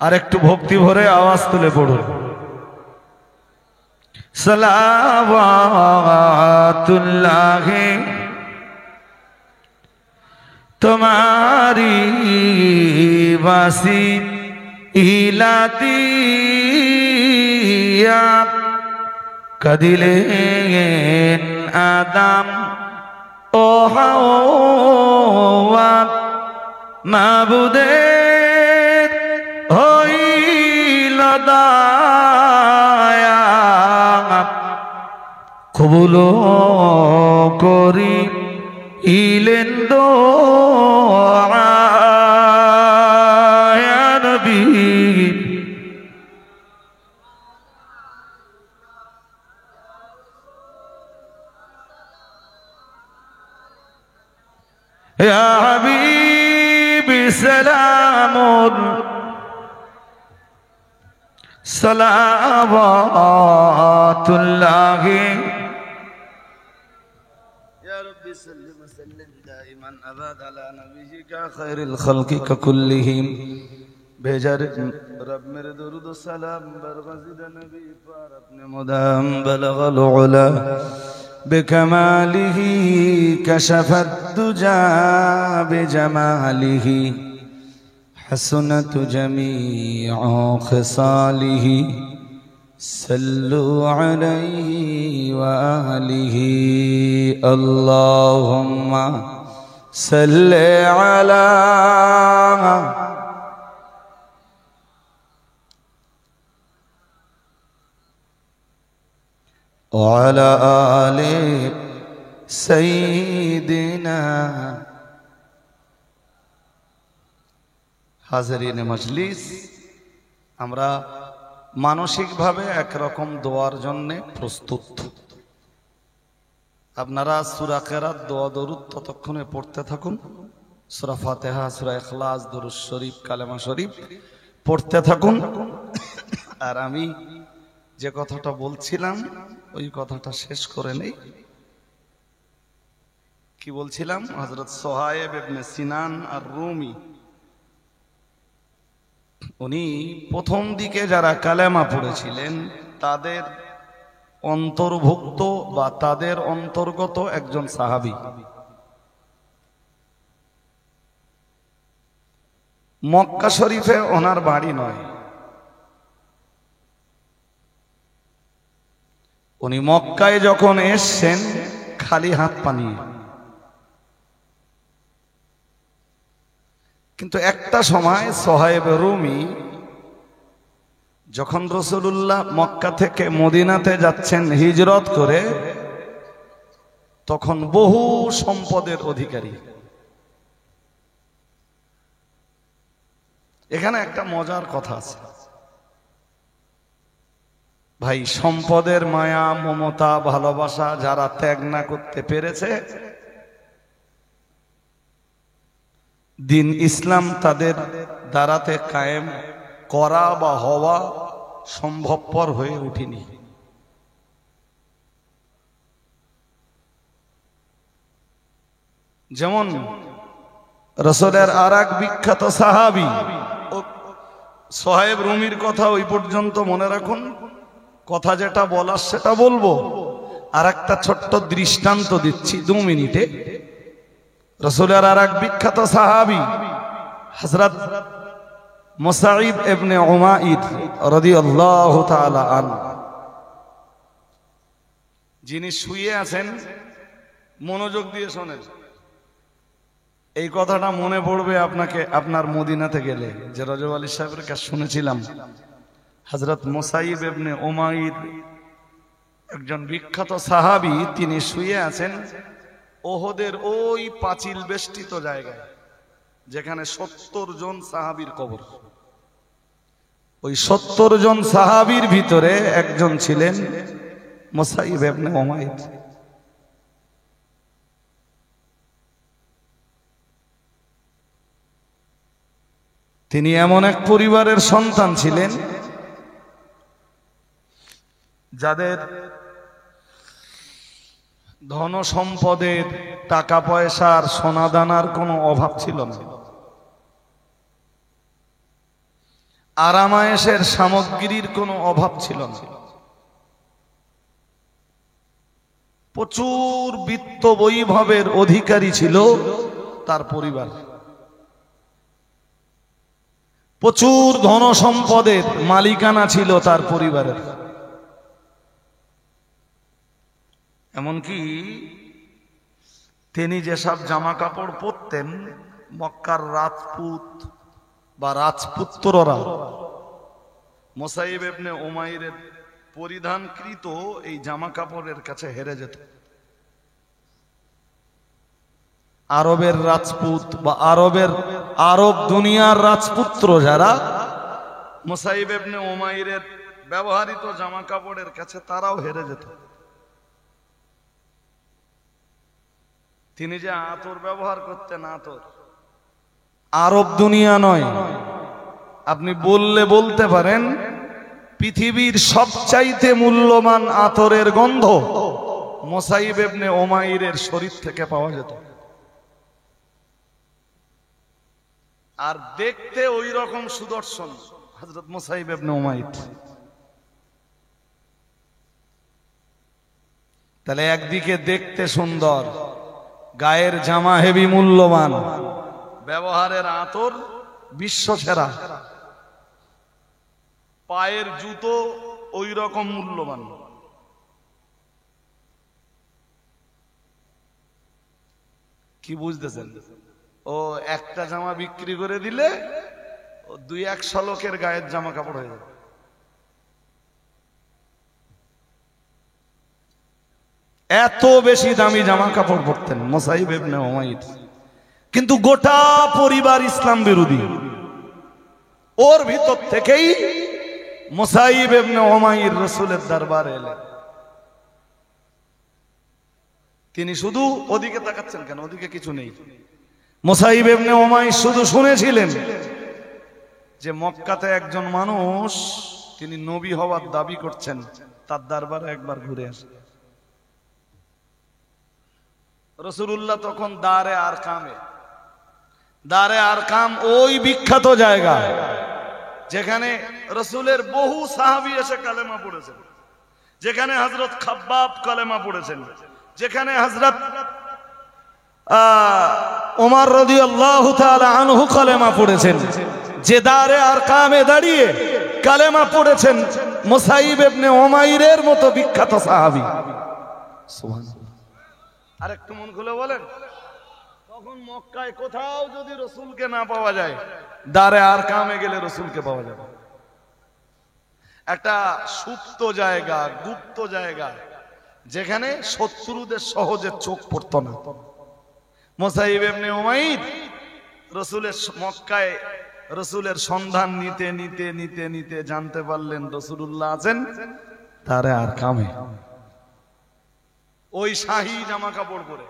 আর একটু ভক্তি ভরে আওয়াজ তুলে পড়ুন সালাওয়াতুল্লাহি তোমারি ওয়াসিলাতিয়া কদিলেন আদম ও হাওয়া মাবুদের হইল দয়া কবুল করি ইলেন দোয়া ইয়া নবী ইয়া হাবিবি সালামুন সালাওয়াতুল্লাহি وسلم وسلم دائما ابدا على نبيك خير الخلق كلهم भेजा रब मेरे दुरूद सलाम बरगज़िद नबी पर अपने मुदाम बलगल उला بكماله كشف الدجى بجماله حسنت جميع خصاله صلوا عليه وآله اللهم صل على وعلى آل سيدنا হাজরিন মজলিস, আমরা মানসিকভাবে একরকম দোয়ার জন্য প্রস্তুত। আপনারা সূরা কেরাত, দোয়া দরুদ ততক্ষণে পড়তে থাকুন। সূরা ফাতিহা, সূরা ইখলাস, দরুদ শরীফ, কালেমা শরীফ পড়তে থাকুন। আর আমি যে কথাটা বলছিলাম ওই কথাটা শেষ করে নেই। কি বলছিলাম? হযরত সুহাইব ইবনে সিনান আর রুমি, উনি প্রথম দিকে যারা কালেমা পড়েছিলেন তাদের অন্তর্ভুক্ত বা তাদের অন্তর্গত একজন সাহাবী। মক্কা শরীফে ওনার বাড়ি নয়, উনি মক্কায় যখন এসছেন খালি হাত পা নিয়ে। কিন্তু একটা সময় সুহাইব রুমি যখন রাসূলুল্লাহ মক্কা থেকে মদিনাতে যাচ্ছেন হিজরত করে, তখন বহু সম্পদের অধিকারী। এখানে একটা মজার কথা আছে ভাই, সম্পদের মায়া, মমতা, ভালোবাসা যারা ত্যাগ না করতে পেরেছে, দিন ইসলাম তাদের দ্বারাতে কায়েম করা বা হওয়া সম্ভবপর হয়ে উঠেনি। যেমন রাসূলের আর এক বিখ্যাত সাহাবী সুহাইব রুমির কথা ওই পর্যন্ত মনে রাখুন। কথা যেটা বলার সেটা বলবো, আর একটা ছোট্ট দৃষ্টান্ত দিচ্ছি 2 মিনিটে। রাসূলের আর এক বিখ্যাত সাহাবী হযরত মুসাইব ইবনে উমাইর রাদিয়াল্লাহু তাআলা আনহু, যিনি শুয়ে আছেন, মনোযোগ দিয়ে শোনেন। এই কথাটা মনে পড়বে আপনাকে আপনার মদিনাতে গেলে, যে রজব আলী সাহেবের কাছে শুনেছিলাম। হযরত মুসাইব ইবনে উমাইর একজন বিখ্যাত সাহাবী, তিনি শুয়ে আছেন ওহদের ওই পাঁচিল বেষ্টিত জায়গায়, যেখানে 70 জন সাহাবীর কবর। ওই 70 জন সাহাবীর ভিতরে একজন ছিলেন মুসাইব ইবনে উমাইর। তিনি এমন এক পরিবারের সন্তান ছিলেন যাদের ধন সম্পদের, টাকা পয়সার, সোনাদানার কোনো অভাব ছিল না। আরামায়েশের সামগ্রীর কোনো অভাব ছিল না। প্রচুর বিত্ত বৈভবের অধিকারী ছিল তার পরিবার। প্রচুর ধন সম্পদের মালিকানা ছিল তার পরিবারের। এমনকি তিনি যেসব জামা কাপড় পরতেন, মক্কার রাজপুত বা রাজপুত্ররা মুসাইব ইবনে উমাইরের পরিধানকৃত এই জামা কাপড়ের কাছে হেরে যেত। আরবের রাজপুত বা আরব দুনিয়ার রাজপুত্র যারা মুসাইব ইবনে উমাইরের ব্যবহৃত জামা কাপড়ের কাছে তারাও হেরে যেত। তিনি যে আতর ব্যবহার করতেন, আতর আরব দুনিয়া নয়, আপনি বললে বলতে পারেন পৃথিবীর সবচাইতে মূল্যবান আতরের গন্ধ মুসাইব ইবনে উমাইরের শরীর থেকে পাওয়া যেত। আর দেখতে ওই রকম সুদর্শন হযরত মুসাইব ইবনে উমাইর। তাহলে একদিকে দেখতে সুন্দর, গায়ের জামা হেভি মূল্যবান, ব্যবহারের আতর বিশ্ব সেরা, পায়ের জুতো ওই রকম মূল্যবান। কি বুঝতেছেন? ও একটা জামা বিক্রি করে দিলে ও 2-100 লোকের গায়ের জামা কাপড় হয়ে যাবে। এত বেশি দামি জামা কাপড় পরতেন মুসাইব ইবনে উমাইর। কিন্তু গোটা পরিবার ইসলাম বিরোধী। ওর ভিতর থেকেই মুসাইব ইবনে উমাইর রাসূলের দরবারে এলেন। তিনি শুধু ওদিকে তাকাচ্ছেন কেন? ওদিকে কিছু নেই। মুসাইব ইবনে উমাইর শুধু শুনেছিলেন যে মক্কাতে একজন মানুষ তিনি নবী হওয়ার দাবি করছেন, তার দরবারে একবার ঘুরে আসে। রাসূলুল্লাহ তখন দারে আরকাম ওই বিখ্যাত জায়গা যেখানে রাসূলের বহু সাহাবী এসে কালেমা পড়েছেন, যেখানে হযরত খাব্বাব কালেমা পড়েছেন, যেখানে হযরত ওমর রাদিয়াল্লাহু তাআলা আনহু কালেমা পড়েছেন, যে দারে আরকামে দাঁড়িয়ে কালেমা পড়েছেন মুসাইব ইবনে উমাইরের মতো বিখ্যাত সাহাবী। সুবহানাল্লাহ। আরেকটু মন খুলে বলেন, তখন মক্কায় কোথাও যদি রাসূলকে না পাওয়া যায়, দারে আরকামে গেলে রাসূলকে পাওয়া যাবে। একটা সুপ্ত জায়গা, গুপ্ত জায়গা, যেখানে শত্রুদের সহজে চোখ পড়তো না। মুসাইব ইবনে উমাইর রাসূলের মক্কায় রাসূলের সন্ধান নিতে নিতে নিতে নিতে জানতে পারলেন রাসূলুল্লাহ আছেন দারে আরকামে। ওই শাহী জামা কাপড় পরে,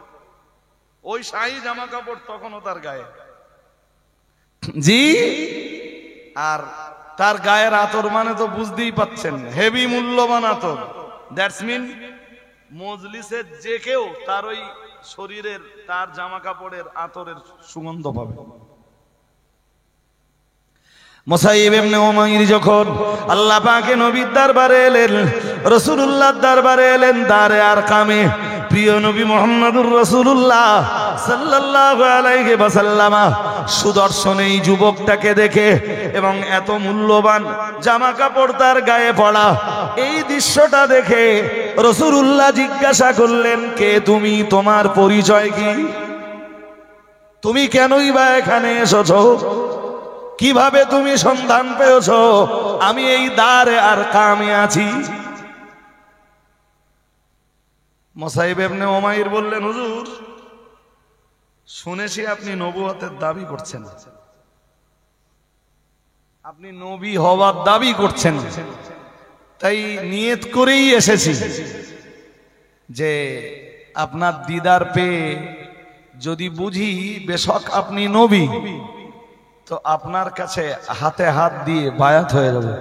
ওই শাহী জামা কাপড় তখনও তার গায়ে, জি, আর তার গায়ের আতর মানে তো বুঝতেই পাচ্ছেন, হেভি মূল্যবান আতর। দ্যাটস মিন মজলিসে যে কেউ তার ওই শরীরের, তার জামা কাপড়ের আতরের সুগন্ধ পাবে। মুসাইব ইবনে উমাইর যখন আল্লাহ পাকের নবীর দরবারে এলেন, রাসূলুল্লাহর দরবারে এলেন দারে আরকামে, প্রিয় নবী মুহাম্মদুর রাসূলুল্লাহ সাল্লাল্লাহু আলাইহি ওয়াসাল্লাম সুদর্শন এই যুবকটাকে দেখে এবং এত মূল্যবান জামা কাপড় তার গায়ে পড়া এই দৃশ্যটা দেখে রাসূলুল্লাহ জিজ্ঞাসা করলেন, কে তুমি? তোমার পরিচয় কি? তুমি কেনই বা এখানে এসেছো? কিভাবে তুমি সন্ধান পেয়েছো আমি এই দারে আরকামে আছি? মুসাইব ইবনে উমাইর বললেন, হুজুর শুনেছি আপনি নবুয়তের দাবি করছেন, আপনি নবী হওয়ার দাবি করছেন, তাই নিয়ত করেই এসেছি যে আপনার দিদার পেয়ে যদি বুঝি বেশক আপনি নবী, তো আপনার কাছে হাতে হাত দিয়ে বায়াত হয়ে যাবে।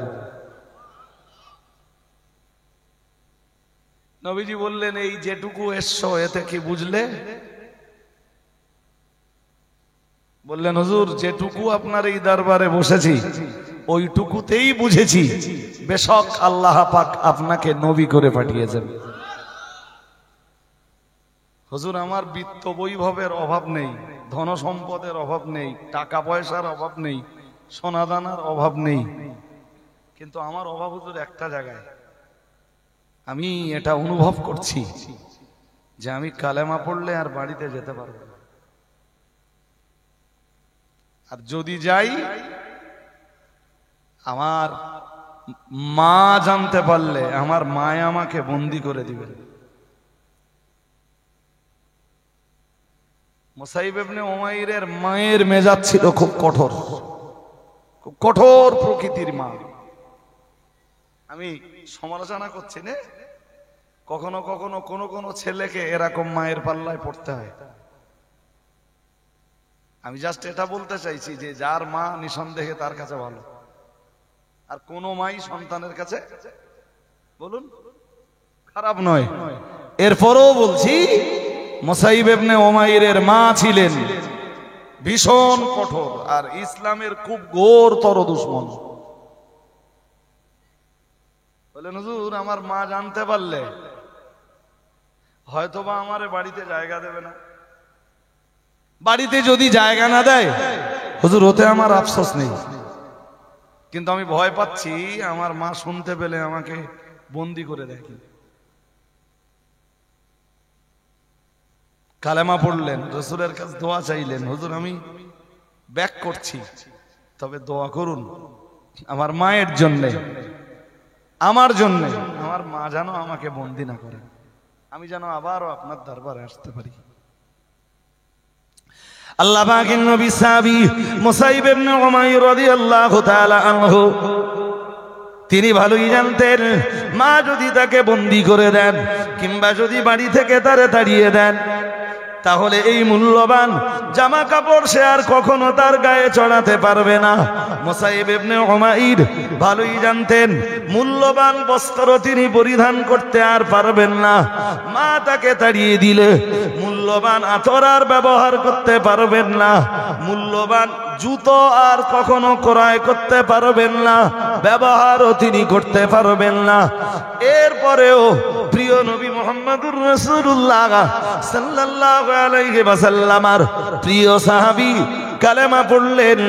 নবীজি বললেন, এই যেটুকু এসছো এতে কি বুঝলে? বললেন, হুজুর যেটুকু আপনার এই দরবারে বসেছি ওইটুকুতেই বুঝেছি বেশক আল্লাহ পাক আপনাকে নবী করে পাঠিয়েছেন। হুজুর আমার বিত্ত বৈভবের অভাব নেই, ধন সম্পদের অভাব নেই, টাকা পয়সার অভাব নেই, সোনাদানার অভাব নেই, কিন্তু আমার অভাব হুজুর একটা জায়গায়। আমি এটা অনুভব করছি যে আমি কালেমা পড়লে আর বাড়িতে যেতে পারবো না, আর যদি যাই আমার মা জানতে পারলে আমার মায় আমাকে বন্দী করে দিবে। মুসাইব ইবনে উমাইরের মায়ের মেজাজ ছিল খুব কঠোর, খুব কঠোর প্রকৃতির মা। আমি সমালোচনা করছি না, কখনো কখনো কোনো কোনো ছেলেকে এরকম মায়ের পাল্লায় পড়তে হয়। আমি জাস্ট এটা বলতে চাইছি যে যার মা নিঃসন্দেহে তার কাছে ভালো, আর কোন মাই সন্তানের কাছে বলুন খারাপ নয়। এরপরও বলছি মুসাইব ইবনে উমাইরের মা ছিলেন ভীষণ কঠোর আর ইসলামের খুব ঘোরতর দুশমন। বলেন, হুজুর আমার মা জানতে পারলে হয়তোবা আমারে বাড়িতে জায়গা দেবে না। বাড়িতে যদি জায়গা না দেয় হুজুর, ওতে আমার আফসোস নেই, কিন্তু আমি ভয় পাচ্ছি আমার মা শুনতে পেলে আমাকে বন্দি করে দেয়। কালেমা পড়লেন, রাসূলের কাছে দোয়া চাইলেন, হুজুর আমি ব্যাক করছি, তবে দোয়া করুন আমার মায়ের জন্য, আমার জন্য, আমার মা যেন আমাকে বন্দি না করে, আমি যেন আবারও আপনার দরবারে আসতে পারি। আল্লাহ পাকের নবী সাহাবী মুসাইব ইবনে উমাইর রাদিয়াল্লাহু তাআলা আনহু তিনি ভালোই জানতেন মা যদি তাকে বন্দি করে দেন কিংবা যদি বাড়ি থেকে তারে তাড়িয়ে দেন, তাহলে এই মূল্যবান জামা কাপড় সে আর কখনো তার গায়ে চড়াতে পারবে না। মুসাইব ইবনে উমাইর ভালোই জানতেন মূল্যবান বস্ত্র তিনি পরিধান করতে আর পারবেন না। মা তাকে তাড়িয়ে দিলে মূল্যবান আতর আর ব্যবহার করতে পারবেন না, মূল্যবান জুতো আর কখনো ক্রয় করতে পারবেন না, ব্যবহারও তিনি করতে পারবেন না। এরপরেও প্রিয় নবী মুহাম্মদুর রাসূলুল্লাহ সাল্লাল্লাহু আলাইহি ওয়াসাল্লামের প্রিয় সাহাবী কালেমা পড়লেন,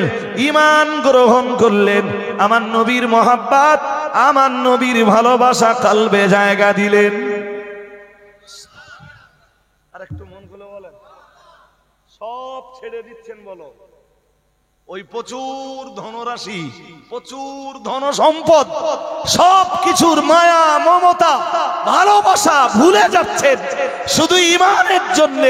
ঈমান গ্রহণ করলেন, আমার নবীর মহব্বত, আমার নবীর ভালোবাসা কলবে জায়গা দিলেন। আর একটু মন খুলে বলেন, সব ছেড়ে দিচ্ছেন বলো, ওই প্রচুর ধনরাশি, প্রচুর ধন সম্পদ, সব কিছুর মায়া মমতা ভালোবাসা ভুলে যাচ্ছেন শুধু ঈমানের জন্য,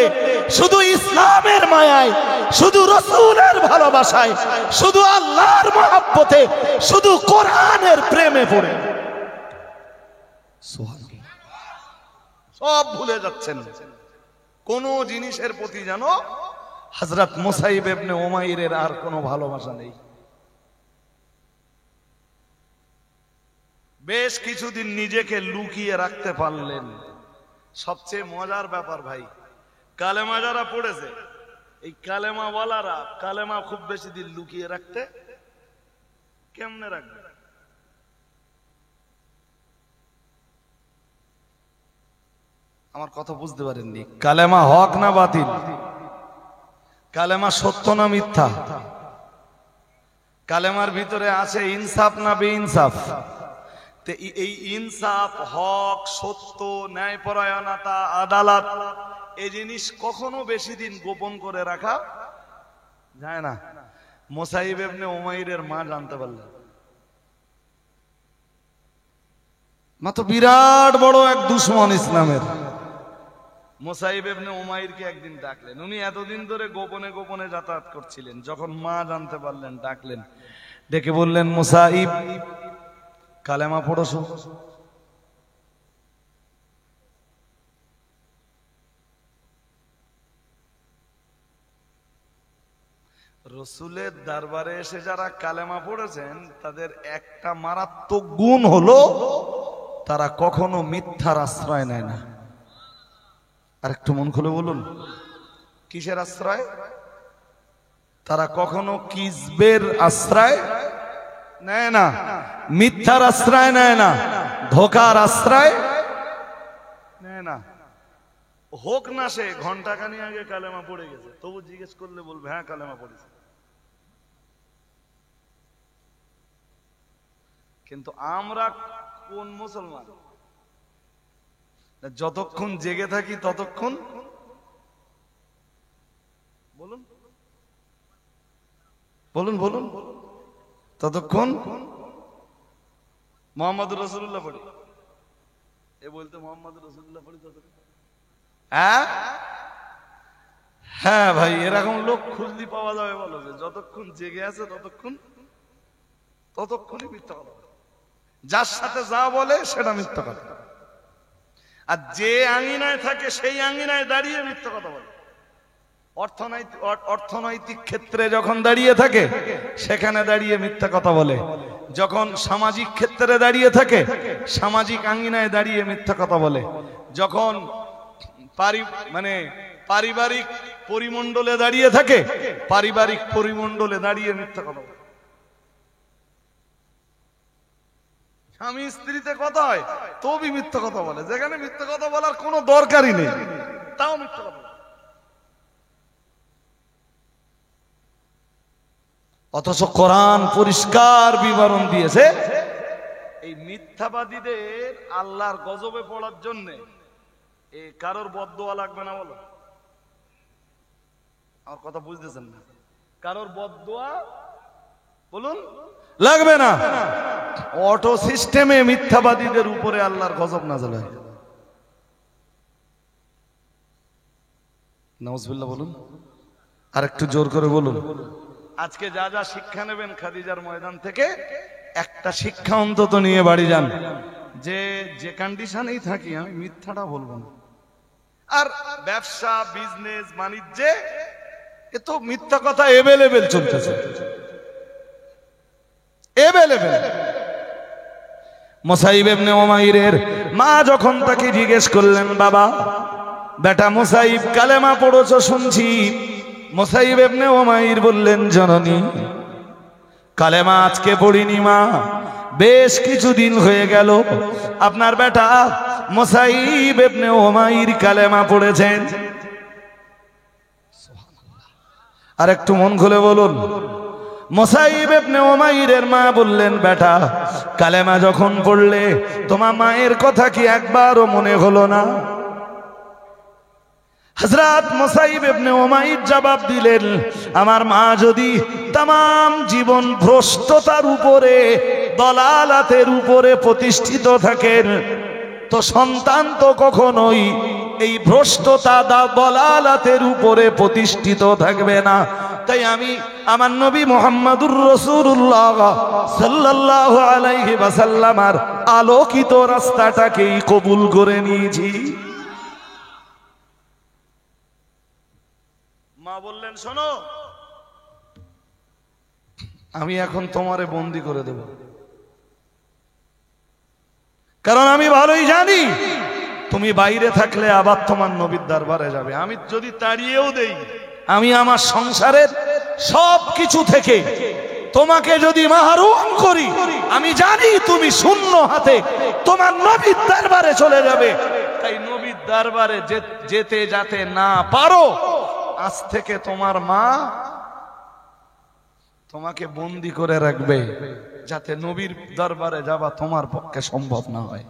শুধু ইসলামের মায়ায়, শুধু রাসূলের ভালোবাসায়, শুধু আল্লাহর মহব্বতে, শুধু কোরআনের প্রেমে পড়ে সব ভুলে যাচ্ছেন। কোন জিনিসের প্রতি যেন হযরত মুসাইব ইবনে উমাইরের আর কোনো ভালোবাসা নেই। বেশ কিছুদিন নিজেকে লুকিয়ে রাখতে পারলেন। সবচেয়ে মজার ব্যাপার ভাই, কালেমা যারা পড়েছে, এই কালেমা ওয়ালারা কালেমা খুব বেশি দিন লুকিয়ে রাখতে কেমনে রাখবে? আমার কথা বুঝতে পারেননি। কালেমা হক না বাতিল? কালেমা সত্য না মিথ্যা? কালেমার ভিতরে আছে ইনসাফ না বেইনসাফ? এই ইনসাফ, হক, সত্য, ন্যায়পরায়ণতা, আদালত, এই জিনিস কখনো বেশি দিন গোপন করে রাখা যায় না। মুসাইব ইবনে উমাইরের মা জানতে পারলেন। মা তো বিরাট বড় এক দুশমন ইসলামের। মুসাইব ইবনে উমাইরকে একদিন ডাকলেন, উনি এতদিন ধরে গোপনে গোপনে যাতায়াত করছিলেন, যখন মা জানতে পারলেন ডাকলেন, ডেকে বললেন, মুসাইব কালেমা পড়ছো? রসুলের দরবারে এসে যারা কালেমা পড়েছেন তাদের একটা মারাত্মক গুণ হলো তারা কখনো মিথ্যার আশ্রয় নেয় না। আর একটু মন খুলে বলুন, কিসের আশ্রয়? তারা কখনো কিজবের আশ্রয় নেয় না, মিথ্যার আশ্রয় নেয় না, ধোকার আশ্রয় নেয় না। হোক না সে ঘন্টাখানি আগে কালেমা পড়ে গেছে, তবু জিজ্ঞেস করলে বলবে হ্যাঁ কালেমা পড়েছে। কিন্তু আমরা কোন মুসলমান, যতক্ষণ জেগে থাকি ততক্ষণ, বলুন বলুন বলুন, ততক্ষণ মুহাম্মদুর রাসূলুল্লাহ পড়ি। এ বলতে মুহাম্মদুর রাসূলুল্লাহ পড়ি ততক্ষণ। হ্যাঁ ভাই, এরকম লোক খুঁজলি পাওয়া যাবে বলো, যে যতক্ষণ জেগে আছে ততক্ষণই মিথ্যা কথা, যার সাথে যা বলে সেটা মিথ্যা কথা, আর যে আঙিনায় থাকে সেই আঙিনায় দাঁড়িয়ে মিথ্যা কথা বলে। অর্থনৈতিক ক্ষেত্রে যখন দাঁড়িয়ে থাকে সেখানে দাঁড়িয়ে মিথ্যা কথা বলে, যখন সামাজিক ক্ষেত্রে দাঁড়িয়ে থাকে সামাজিক আঙিনায় দাঁড়িয়ে মিথ্যা কথা বলে, যখন পারিবারিক পরিমণ্ডলে দাঁড়িয়ে থাকে পারিবারিক পরিমণ্ডলে দাঁড়িয়ে মিথ্যা কথা বলে। স্বামী স্ত্রীতে কথা হয় তবে মিথ্যা কথা বলে, যেখানে মিথ্যা কথা বলার কোনো দরকারই নেই তাও মিথ্যা কথা। অথচ কোরআন পরিষ্কার বিবরণ দিয়েছে এই মিথ্যাবাদীদের আল্লাহর গজবে পড়ার জন্য এই কারোর বদদোয়া লাগবে না। বলো, আমার কথা বুঝতেছেন না? কারোর বদদোয়া বলুন লাগবে না। অটো সিস্টেমে মিথ্যাবাদীদের উপরে আল্লাহর গজব নাযিল হয়। নাউজুবিল্লাহ বলুন, আর একটু জোর করে বলুন। আজকে যা যা শিক্ষা নেবেন খাদিজার ময়দান থেকে, একটা শিক্ষা অন্তত নিয়ে বাড়ি যান, যে যে কন্ডিশনেই থাকি আমি মিথ্যাটা বলবো না। আর ব্যবসা বিজনেস বাণিজ্যে এ তো মিথ্যা কথা এভেলেবেল চলতেছে, এভেলেবেল। মুসাইব ইবনে উমাইরের মা যখন তাকে জিজ্ঞেস করলেন, বাবা বেটা মুসাইব কালেমা পড়েছো শুনছি। মুসাইব ইবনে উমাইর বললেন, জননী কালেমা আজকে পড়িনি মা, বেশ কিছুদিন হয়ে গেল আপনার বেটা মুসাইব ইবনে উমাইর কালেমা পড়েছেন। আর একটু মন খুলে বলুন। মুসাইব ইবনে উমাইরের মা বললেন, বেটা কালেমা যখন পড়লে তোমার মায়ের কথা কি একবারও মনে হলো না? হযরত মুসাইব ইবনে উমাইর জবাব দিলেন, আমার মা যদি तमाम জীবন ভ্রষ্টতার উপরে দলালাতের উপরে প্রতিষ্ঠিত থাকেন, তো সন্তান তো কখনোই এই ভ্রষ্টতা দলালাতের উপরে প্রতিষ্ঠিত থাকবে না। তাই আমি আমার নবী মুহাম্মদুর রাসূলুল্লাহ সাল্লাল্লাহু আলাইহি ওয়াসাল্লামের আলোকিত রাস্তাটাকেই কবুল করে নিয়েছি। মা বললেন, শোনো আমি এখন তোমারে বন্দি করে দেব, কারণ আমি ভালোই জানি তুমি বাইরে থাকলে আবার তোমার নবীর দরবারে যাবে। আমি যদি তাড়িয়েও দেই, আমি আমার সংসারের সব কিছু থেকে তোমাকে যদি মাহরুম করি, আমি জানি তুমি শূন্য হাতে তোমার নবীর দরবারে চলে যাবে। তাই নবীর দরবারে যেতে যাতে না পারো, আজ থেকে তোমার মা তোমাকে বন্দি করে রাখবে, যাতে নবীর দরবারে যাওয়া তোমার পক্ষে সম্ভব না হয়।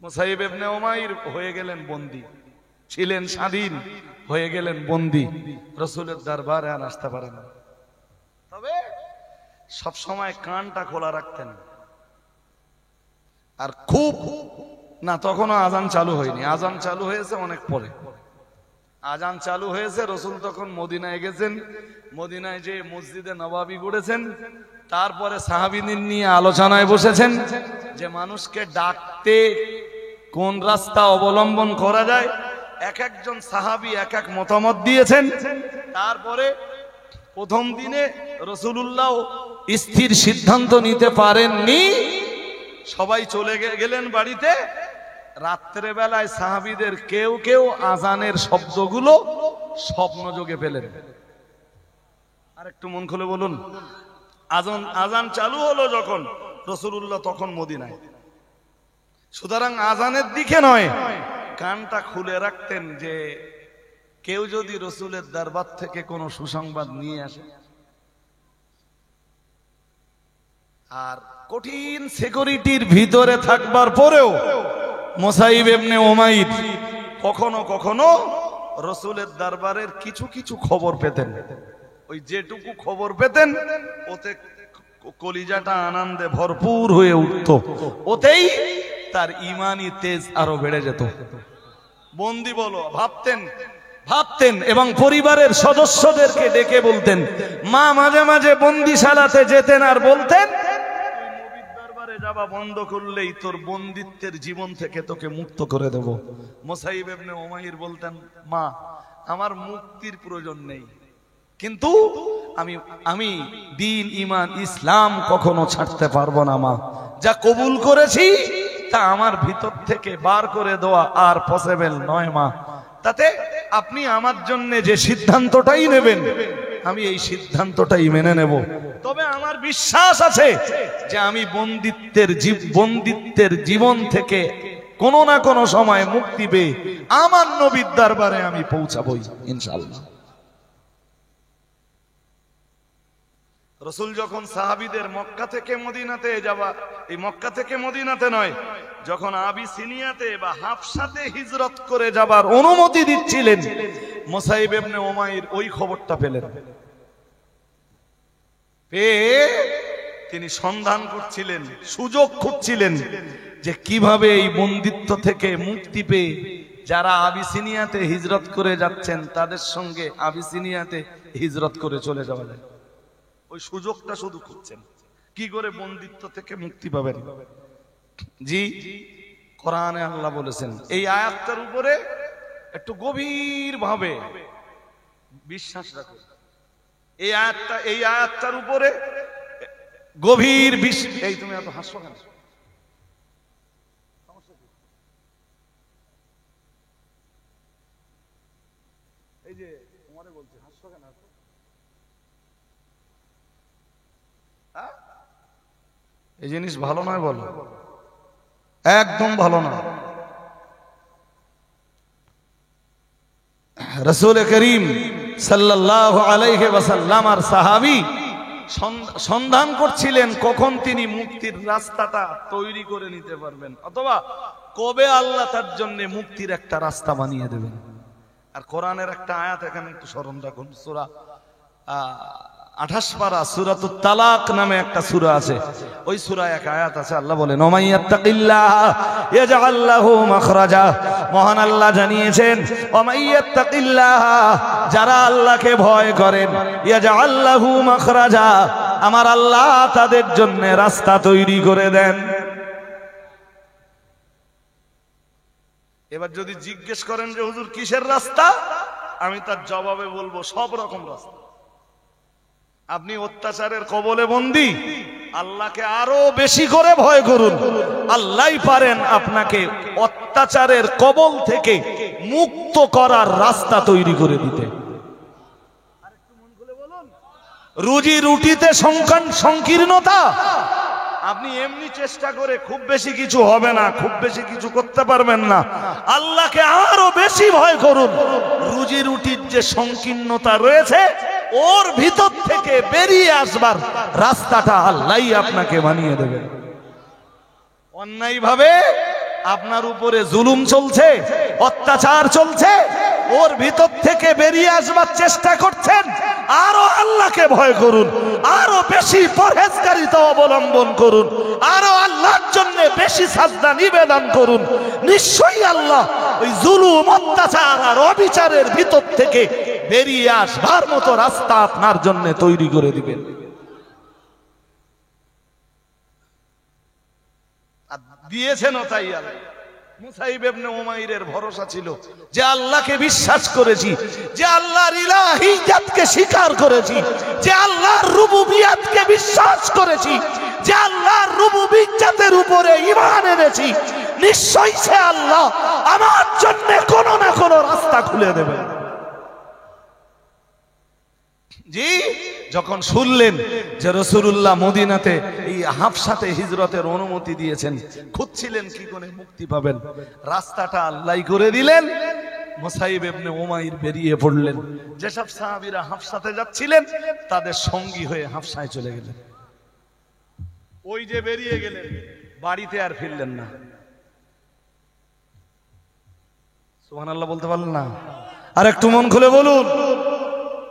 মুসাইব ইবনে উমাইর হয়ে গেলেন বন্দি, ছিলেন স্বাধীন, হয়ে গেলেন বন্দি, রাসূলের দরবারে আর আসতে পারেন না। তবে সব সময় কানটা খোলা রাখতেন। আর খুব না, তখনও আজান চালু হয়নি, আজান চালু হয়েছে অনেক পরে। আজান চালু হয়েছে, রাসূল তখন মদিনায় গেছেন, মদিনায় যে মসজিদে নববী গড়েছেন, তারপরে সাহাবীদের নিয়ে আলোচনায় বসেছেন যে মানুষকে ডাকতে কোন রাস্তা অবলম্বন করা যায়। এক একজন সাহাবী এক এক মতামত দিয়েছেন। তারপরে প্রথম দিনে রাসূলুল্লাহ স্থির সিদ্ধান্ত নিতে পারেননি, সবাই চলে গেলেন বাড়িতে। রাত্রে বেলায় সাহাবীদের কেউ কেউ আজানের শব্দগুলো স্বপ্নযোগে পেলেন। আর একটু মন খুলে বলুন, আজান চালু হলো যখন, রাসূলুল্লাহ তখন মদিনায়। সুতরাং আজানের দিকে নয়, কানটা খুলে রাখতেন যে কেউ যদি রাসূলের দরবার থেকে কোনো সুসংবাদ নিয়ে আসে। আর কঠিন সিকিউরিটির ভিতরে থাকবার পরেও মুসাইব ইবনে উমাইর কখনো কখনো রাসূলের দরবারের কিছু কিছু খবর পেতেন। ওই যেটুকু খবর পেতেন ওতে কলিজাটা আনন্দে ভরপুর হয়ে উঠত, ওতেই তার ঈমানি তেজ আরো বেড়ে যেত। বন্দি বলো ভাবতেন এবং পরিবারের সদস্যদেরকে ডেকে বলতেন। মা মাঝে মাঝে বন্দিশালাতে যেতেন আর বলতেন, নবীর দরবারে যাওয়া বন্ধ করলেই তোর বন্দিত্বের জীবন থেকে তোকে মুক্ত করে দেব। মুসাইব ইবনে উমাইর বলতেন, মা আমার মুক্তির প্রয়োজন নেই, কিন্তু আমি দ্বীন ঈমান ইসলাম কখনো ছাড়তে পারবো না মা। যা কবুল করেছি তা আমার ভিতর থেকে বার করে দেওয়া আর পসিবল নয় মা। তাতে আপনি আমার জন্য যে সিদ্ধান্তটাই নেবেন আমি এই সিদ্ধান্তটাই মেনে নেব। তবে আমার বিশ্বাস আছে যে আমি বন্দিত্বের জীবন থেকে কোনো না কোনো সময় মুক্তি পেয়ে আমার নবীর দরবারে আমি পৌঁছাবই ইনশাআল্লাহ। রাসূল যখন সাহাবীদের মক্কা থেকে মদিনাতে যাওয়া, এই মক্কা থেকে মদিনাতে নয়, যখন আবিসিনিয়াতে বা হাবশাতে হিজরত করে যাবার অনুমতি দিচ্ছিলেন, মুসাইব ইবনে উমাইর ওই খবরটা পেলেন। পেয়ে তিনি সন্ধান করছিলেন, সুযোগ খুঁজছিলেন যে কিভাবে এই বন্দিত্ব থেকে মুক্তি পেয়ে যারা আবিসিনিয়াতে হিজরত করে যাচ্ছেন তাদের সঙ্গে আবিসিনিয়াতে হিজরত করে চলে যাওয়া যায়। ওই সুযোগটা শুধু খুঁজছেন, কি করে বন্দিত্ব থেকে মুক্তি পাবেন। জি, কোরআনে আল্লাহ বলেছেন, এই আয়াতটার উপরে একটু গভীর ভাবে বিশ্বাস রাখুন। এই আয়াতটার উপরে গভীর বিশ্বাস। এই তুমি এত হাসছো কেন? এই যে তোমারে বলছে হাসছো কেন? এই জিনিস ভালো নয়, বলো, একদম ভালো না। রাসূল করিম সাল্লাল্লাহু আলাইহি ওয়াসাল্লাম আর সাহাবী সন্ধান করছিলেন কখন তিনি মুক্তির রাস্তাটা তৈরি করে নিতে পারবেন, অথবা কবে আল্লাহ তার জন্য মুক্তির একটা রাস্তা বানিয়ে দেবেন। আর কোরআনের একটা আয়াত এখানে একটু স্মরণ রাখুন, সূরা 28 পারা সূরাতুত তালাক নামে একটা সূরা আছে, ওই সূরায় এক আয়াত আছে, আল্লাহ বলেন ওমাইয়াত্তাকিল্লাহ ইয়াজআল লাহু মাখরাজা। মহান আল্লাহ জানিয়েছেন ওমাইয়াত্তাকিল্লাহ, যারা আল্লাহকে ভয় করেন, ইয়াজআল লাহু মাখরাজা, আমার আল্লাহ তাদের জন্য রাস্তা তৈরি করে দেন। এবার যদি জিজ্ঞেস করেন যে হুজুর কিসের রাস্তা, আমি তার জবাবে বলবো সব রকম রাস্তা। আপনি অত্যাচারের কবলে বন্দী, আল্লাহকে আরো বেশি করে ভয় করুন, আল্লাহই পারেন আপনাকে অত্যাচারের কবল থেকে মুক্ত করার রাস্তা তৈরি করে দিতে। রুজি রুটিতে সংকীর্ণতা, আপনি এমনি চেষ্টা করে খুব বেশি কিছু হবে না, খুব বেশি কিছু করতে পারবেন না। আল্লাহকে আরো বেশি ভয় করুন, রুজি রুটির যে সংকীর্ণতা রয়েছে ওর ভিতর থেকে বেরিয়ে আসবার রাস্তাটা আল্লাহই আপনাকে বানিয়ে দেবেন। অন্যায় ভাবে আপনার উপরে জুলুম চলছে, অত্যাচার চলছে, ওর ভিতর থেকে বেরিয়ে আসবার চেষ্টা করছেন, আরো আল্লাহকে ভয় করুন, আরো বেশি পরহেজগারিতা অবলম্বন করুন, আরো আল্লাহর জন্য বেশি সাজদা নিবেদন করুন। নিশ্চয়ই আল্লাহ ওই জুলুম, অত্যাচার আর অবিচারের ভিতর থেকে বেরিয়ে আসবার মতো রাস্তা আপনার জন্য তৈরি করে দিবেন। দিয়েছেনও তাই। মুসাইব ইবনে উমাইরের ভরসা ছিল যে আল্লাহকে বিশ্বাস করেছি, যে আল্লাহর ইলাহিয়াতকে স্বীকার করেছি, যে আল্লাহর রুবুবিয়াতকে বিশ্বাস করেছি, যে আল্লাহর রুবুবিয়্যাতের উপরে ঈমান এনেছি, নিশ্চয়ই সে আল্লাহ আমার জন্য কোনো না কোনো রাস্তা খুলে দেবে। জি, যখন শুনলেন যে রাসূলুল্লাহ মদিনাতে এই হাবশাতে হিজরতের অনুমতি দিয়েছেন, খুঁজছিলেন কি করে মুক্তি পাবেন, রাস্তাটা আল্লাহই করে দিলেন। মুসাইব ইবনে উমাইর বেরিয়ে পড়লেন, যেসব সাহাবীরা হাবশাতে যাচ্ছিলেন তাদের সঙ্গী হয়ে হাবশায় চলে গেলেন। ওই যে বেরিয়ে গেলেন, বাড়িতে আর ফিরলেন না। সুবহানাল্লাহ বলতে পারলেন না? আর একটু মন খুলে বলুন,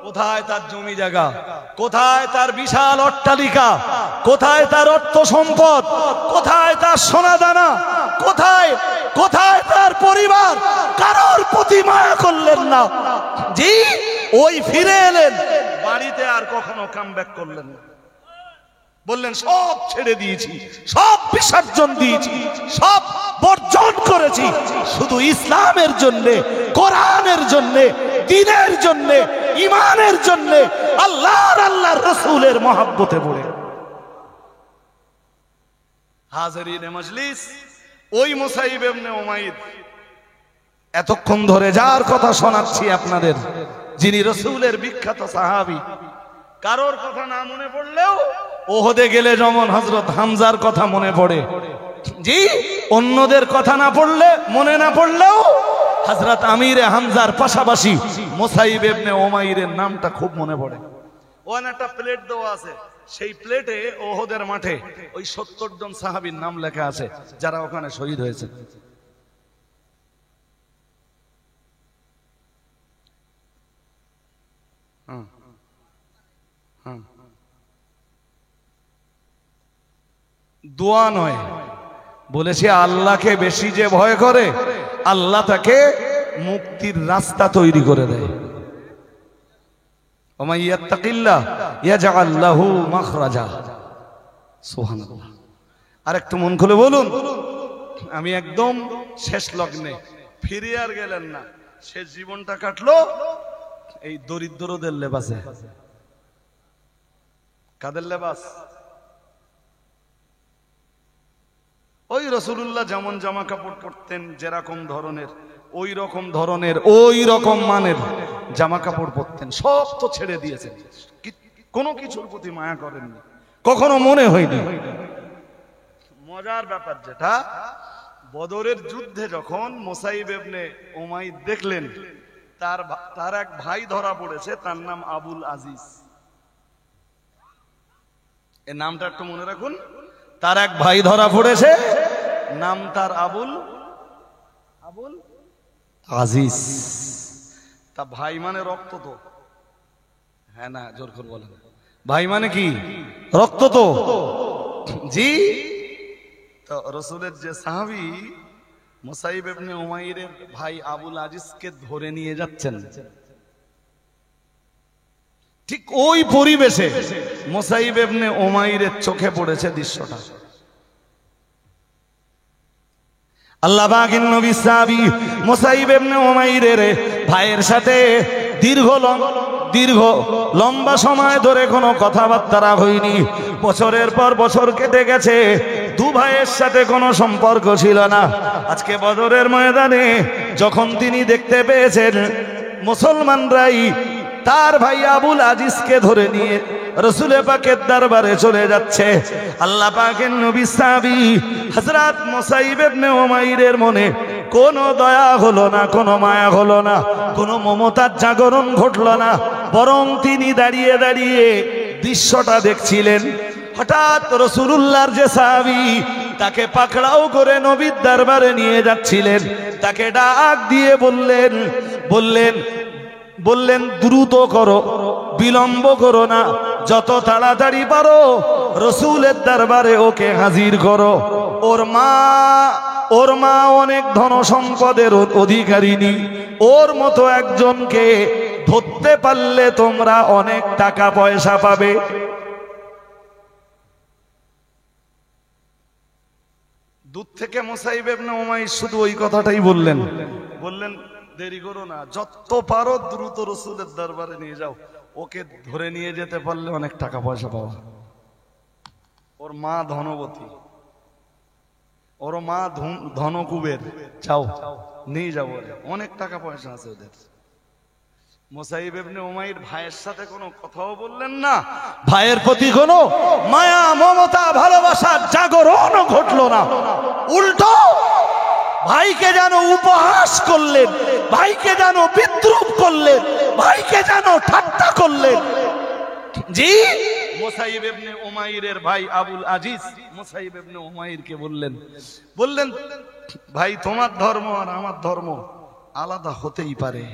কোথায় তার জমি জায়গা, কোথায় তার বিশাল অট্টালিকা, কোথায় তার অর্থ সম্পদ, কোথায় তার সোনা দানা, কোথায় কোথায় তার পরিবার? কারোর প্রতি মায়া করলেন না। জি, ওই ফিরে এলেন, বাড়িতে আর কখনো কামব্যাক করলেন না। বললেন সব ছেড়ে দিয়েছি, সব বিসর্জন দিয়েছি, সব বর্জন করেছি, শুধু ইসলামের জন্য, কোরআনের জন্য, দ্বীনের জন্য, ঈমানের জন্য, আল্লাহর রাসূলের মহব্বতে পড়ে। হাজিরিনে মজলিস, ওই মুসাইব ইবনে উমাইর এতক্ষণ ধরে যার কথা শোনাচ্ছি আপনাদের, যিনি রাসূলের বিখ্যাত সাহাবী। কারোর কথা না মনে পড়লেও ওহদে গেলে যেমন হযরত হামজার কথা মনে পড়ে, জি, অন্যদের কথা না পড়লে মনে না পড়লেও হযরত আমিরে হামজার পাশাপাশি মুসাইব ইবনে উমাইরের নামটা খুব মনে পড়ে। ওখানে একটা প্লেট দেওয়া আছে, সেই প্লেটে ওহদের মাঠে ওই 70 জন সাহাবীর নাম লেখা আছে যারা ওখানে শহীদ হয়েছে। দোয়া নয়, বলেছে আল্লাহকে বেশি যে ভয় করে আল্লাহ তাকে মুক্তির রাস্তা তৈরি করে দেয়। ওমাই ইয়াত্তাকিল্লাহ ইয়াজআল লাহু মাখরাজা। সুবহানাল্লাহ। আরেকটু মন খুলে বলুন। আমি একদম শেষ লগ্নে, ফিরে আর গেলেন না, শেষ জীবনটা কাটলো এই দরিদ্রদের লেবাসে। কাদের লেবাস? ওই রাসূলুল্লাহ যেমন জামা কাপড় পরতেন, যেরকম ধরনের, ওই রকম ধরনের, ওই রকম মানের জামা কাপড় পরতেন। সব তো ছেড়ে দিয়েছেন, কোনো কিছুর প্রতি মায়া করেননি, কখনো মনে হয়নি। মজার ব্যাপার যেটা, বদরের যুদ্ধে যখন মুসাইব ইবনে উমাইর দেখলেন তার এক ভাই ধরা পড়েছে, তার নাম আবুল আজিজ। এই নামটা একটু মনে রাখুন। তার এক ভাই ধরা পড়েছে, নাম তার আবুল আজিজ। তা ভাই মানে রক্ত তো, হ্যাঁ না, জোর করে বলেন, ভাই মানে কি? রক্ত তো, জি। তো রাসূলের যে সাহাবী মুসাইব ইবনে উমাইরের ভাই আবুল আজিজকে ধরে নিয়ে যাচ্ছেন, ঠিক ওই পরিবেশে মুসাইব ইবনে উমাইরের চোখে পড়েছে দৃশ্যটা। আল্লাহ পাকের নবী সাহাবী মুসাইব ইবনে উমাইরের ভাইয়ের সাথে দীর্ঘ লম্বা সময় ধরে কোনো কথাবার্তা হয়নি। বছরের পর বছর কেটে গেছে, দু ভাইয়ের সাথে কোনো সম্পর্ক ছিল না। আজকে বদরের ময়দানে যখন তিনি দেখতে পেয়েছেন মুসলমানরাই তার ভাই আবুল আজিজকে ধরে নিয়ে রাসূল পাকের দরবারে চলে যাচ্ছে, আল্লাহ পাকের নবী সাহাবী হযরত মুসাইব ইবনে উমাইরের মনে কোনো দয়া হলো না, কোনো মায়া হলো না, কোনো মমতার জাগরণ ঘটলো না, বরং তিনি দাঁড়িয়ে দাঁড়িয়ে দৃশ্যটা দেখছিলেন। হঠাৎ রাসূলুল্লাহর যে সাহাবী তাকে পাকড়াও করে নবীর দরবারে নিয়ে যাচ্ছিলেন, তাকে ডাক দিয়ে বললেন দ্রুত করো, বিলম্ব করো না, যত তাড়াতাড়ি পারো রাসূলের দরবারে ওকে হাজির করো। ওর মা অনেক ধন সম্পদের অধিকারিণী, ওর মতো একজনকে ধরতে পারলে তোমরা অনেক টাকা পয়সা পাবে। দূর থেকে মুসাইব ইবনে উমাইর শুধু ওই কথাটাই বললেন, দেরি করো না, যত পারো দ্রুত রাসূলের দরবারে নিয়ে যাও, ওকে ধরে নিয়ে যেতে পারলে অনেক টাকা পয়সা পাওয়া। ওর মা ধনবতী, ওর মা ধনকুবের, চাও নিয়ে যাবো, অনেক টাকা পয়সা আছে ওদের। মুসাইব ইবনে উমাইর ভাইয়ের সাথে কোনো কথাও বললেন না, ভাইয়ের প্রতি কোনো মায়া মমতা ভালোবাসার জাগরণ ঘটলো না, উল্টো ভাইকে যেন উপহাস করলেন, ভাইকে যেন বিদ্রুপ করলেন, ভাইকে যেন ঠাট্টা করলেন। জি, মুসাইব ইবনে উমাইরের ভাই আবুল আজিজ মুসাইব ইবনে উমাইরকে বললেন ভাই, তোমার ধর্ম আর আমার ধর্ম আলাদা হতেই পারে,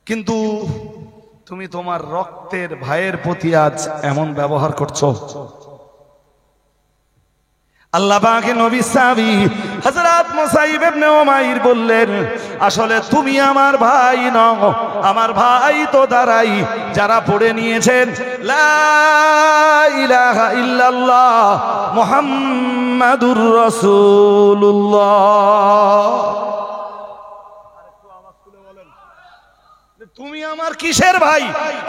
কিন্তু তুমি তোমার রক্তের ভাইয়ের প্রতি আজ এমন ব্যবহার করছো। আল্লাহ পাকের নবী সাহাবী হযরত মুসাইব ইবনে উমাইর বললেন, আসলে তুমি আমার ভাই নও, আমার ভাই তো দাঁড়াই যারা পড়ে নিয়েছেন লা ইলাহা ইল্লাল্লাহ মুহাম্মাদুর রাসূলুল্লাহ। তুমি আমার কিসের ভাই?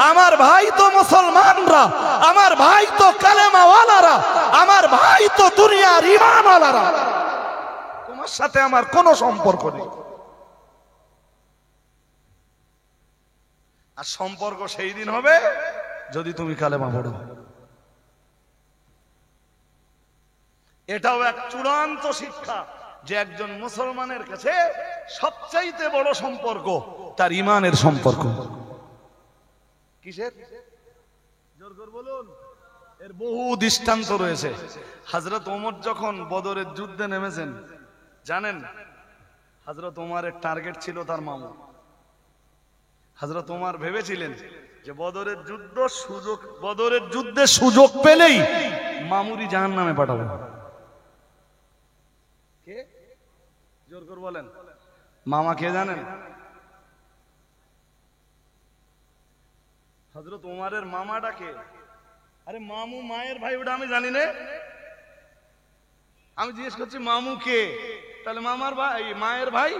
আমার ভাই তো মুসলমানরা, আমার ভাই তো কালেমাওয়ালারা, আমার ভাই তো দুনিয়ার ঈমানওয়ালারা, তোমার সাথে আমার কোনো সম্পর্ক নেই। আর সম্পর্ক সেই দিন হবে যদি তুমি কালেমা পড়ো। এটাও এক চূড়ান্ত শিক্ষা যে একজন মুসলমানের কাছে সবচাইতে বড় সম্পর্ক তার ঈমানের সম্পর্ক। কিসের? জোর করে বলুন। এর বহু দৃষ্টান্ত রয়েছে। হযরত ওমর যখন বদরের যুদ্ধে নেমেছেন, জানেন হযরত ওমরের টার্গেট ছিল তার মামু। হযরত ওমর ভেবেছিলেন যে বদরের যুদ্ধে সুযোগ পেলেই মামুরি জাহান্নামে পাঠাবো। কে? জোর করে বলেন। মামা কে জানেন? হযরত ওমরের মামাটা কে? আরে মামু মায়ের ভাই, ওটা আমি জানি না। আমি জিজ্ঞেস করছি মামু কে? তাহলে মামার ভাই, মায়ের ভাই।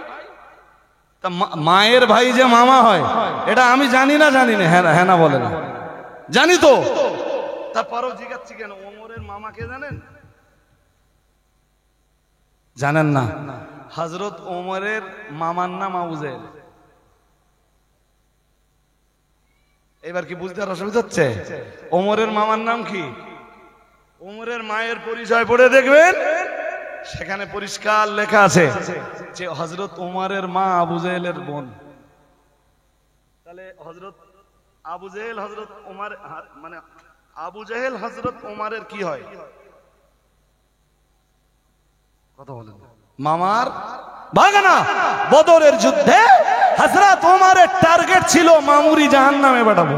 তা মায়ের ভাই যে মামা হয় এটা আমি জানি না। হ্যাঁ না বলে না, জানি তো। তারপরও জিজ্ঞাসছি কেন, ওমরের মামা কে জানেন? জানেন না? হযরত ওমরের মামার নাম আবু জেহেল। এবার কি বুঝতে অসুবিধা হচ্ছে? ওমরের মামার নাম কি? ওমরের মায়ের পরিচয় পড়ে দেখবেন, সেখানে পরিষ্কার লেখা আছে যে হযরত ওমরের মা আবু জেহেলের বোন। তাহলে হযরত আবু জেহেল হযরত ওমর, মানে আবু জেহেল হযরত ওমরের কি হয়? কথা বলেন। মামার ভাগনা। বদরের যুদ্ধে হযরত ওমরের টার্গেট ছিল মামুরি জাহান্নামে পাঠাবো।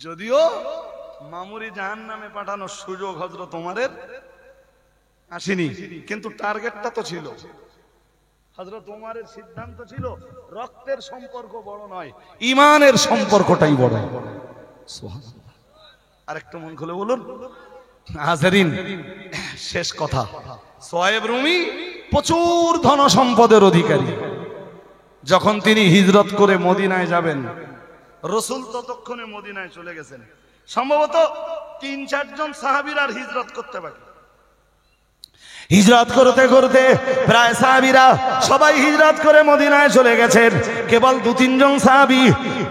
যদিও মামুরি জাহান্নামে পাঠানোর সুযোগ হযরত ওমরের আসেনি, কিন্তু টার্গেটটা তো ছিল। হযরত ওমরের সিদ্ধান্ত ছিল রক্তের সম্পর্ক বড় নয়, ঈমানের সম্পর্কটাই বড়। সুবহানাল্লাহ। আরেকটু মন খুলে বলুন। হাজারিন, শেষ কথা, সোহাইব রুমি প্রচুর ধন সম্পদের অধিকারী। যখন তিনি হিজরত করে মদিনায় যাবেন, রাসূল ততক্ষণে মদিনায় চলে গেছেন। সম্ভবত ৩-৪ জন সাহাবীর আর হিজরত করতে বাকি। হিজরত করতে করতে প্রায় সাহাবীরা সবাই হিজরত করে মদিনায় চলে গেছেন। কেবল ২-৩ জন সাহাবী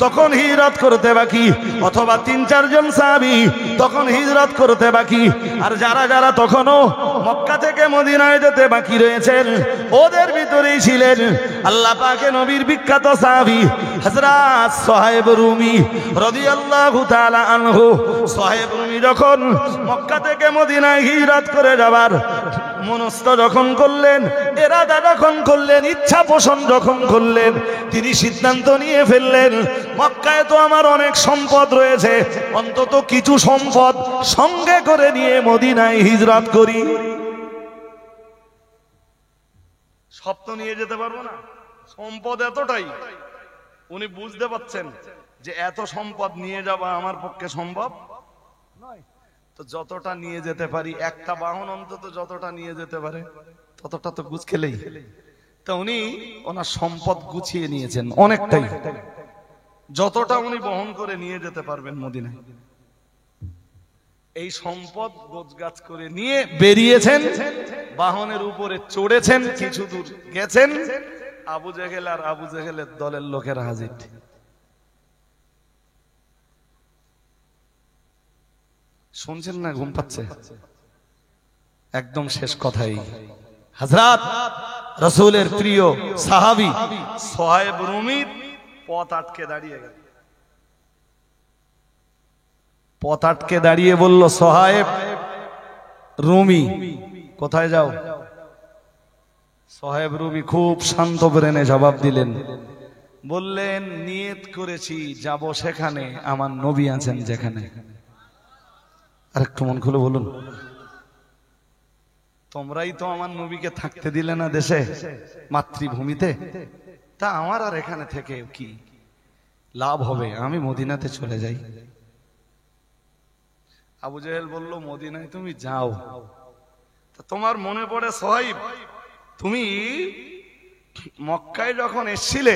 তখন হিজরত করতে বাকি, অথবা ৩-৪ জন সাহাবী তখন হিজরত করতে বাকি। আর যারা যারা তখনও মক্কা থেকে মদিনায় যেতে বাকি রয়েছেন, ওদের ভিতরেই ছিলেন আল্লাহ পাকের নবীর বিখ্যাত সাহাবী হযরত সোহাইব রুমি রাদিয়াল্লাহু তাআলা আনহু। সোহাইব রুমি যখন মক্কা থেকে মদিনায় হিজরত করে যাবার মনস্থ যখন করলেন, এরাদা যখন করলেন, ইচ্ছা পোষণ যখন করলেন, তিনি সিদ্ধান্ত নিয়ে ফেললেন মক্কায় তো আমার অনেক সম্পদ রয়েছে, অন্তত কিছু সম্পদ সঙ্গে করে নিয়ে মদিনায় হিজরত করি। সব তো নিয়ে যেতে পারবো না, সম্পদ এতটাই। উনি বুঝতে পারছেন যে এত সম্পদ নিয়ে যাওয়া আমার পক্ষে সম্ভব নয়। তো যতটা নিয়ে যেতে পারি, একটা বাহন অন্তত যতটা নিয়ে যেতে পারে ততটা তো গুছকেলেই। তো উনি ওনার সম্পদ গুছিয়ে নিয়েছেন অনেকটাই, যতটা উনি বহন করে নিয়ে যেতে পারবেন মদিনায়। এই সম্পদ গোছগাছ করে নিয়ে বেরিয়েছেন, বাহনের উপরে চড়েছেন, কিছু দূর গেছেন, আবু জেহেল আর আবু জেহেলের দলের লোকেরা হাজির। শুনছেন না? ঘুম পাচ্ছে? একদম শেষ কথাই, হযরত রাসূলের প্রিয় সাহাবী সোহাইব রুমির পথ আটকে দাঁড়িয়ে গেল। পথ আটকে দাঁড়িয়ে বলল, সোহাইব রুমি কোথায় যাও? সোহাইব রুমি খুব শান্ত ব্রেনে জবাব দিলেন, বললেন নিয়ত করেছি যাব সেখানে আমার নবী আছেন যেখানে। আরেকটু মন খুলে বলুন, তোমরাই তো আমার নবীকে থাকতে দিলে না দেশে, মাতৃভূমিতে, তা আমার আর এখানে থেকে কি লাভ হবে? আমি মদিনাতে চলে যাই। আবু জেহেল বলল, মদিনায় তুমি যাও, তা তোমার মনে পড়ে সোহাইব, তুমি মক্কায় যখন এসছিলে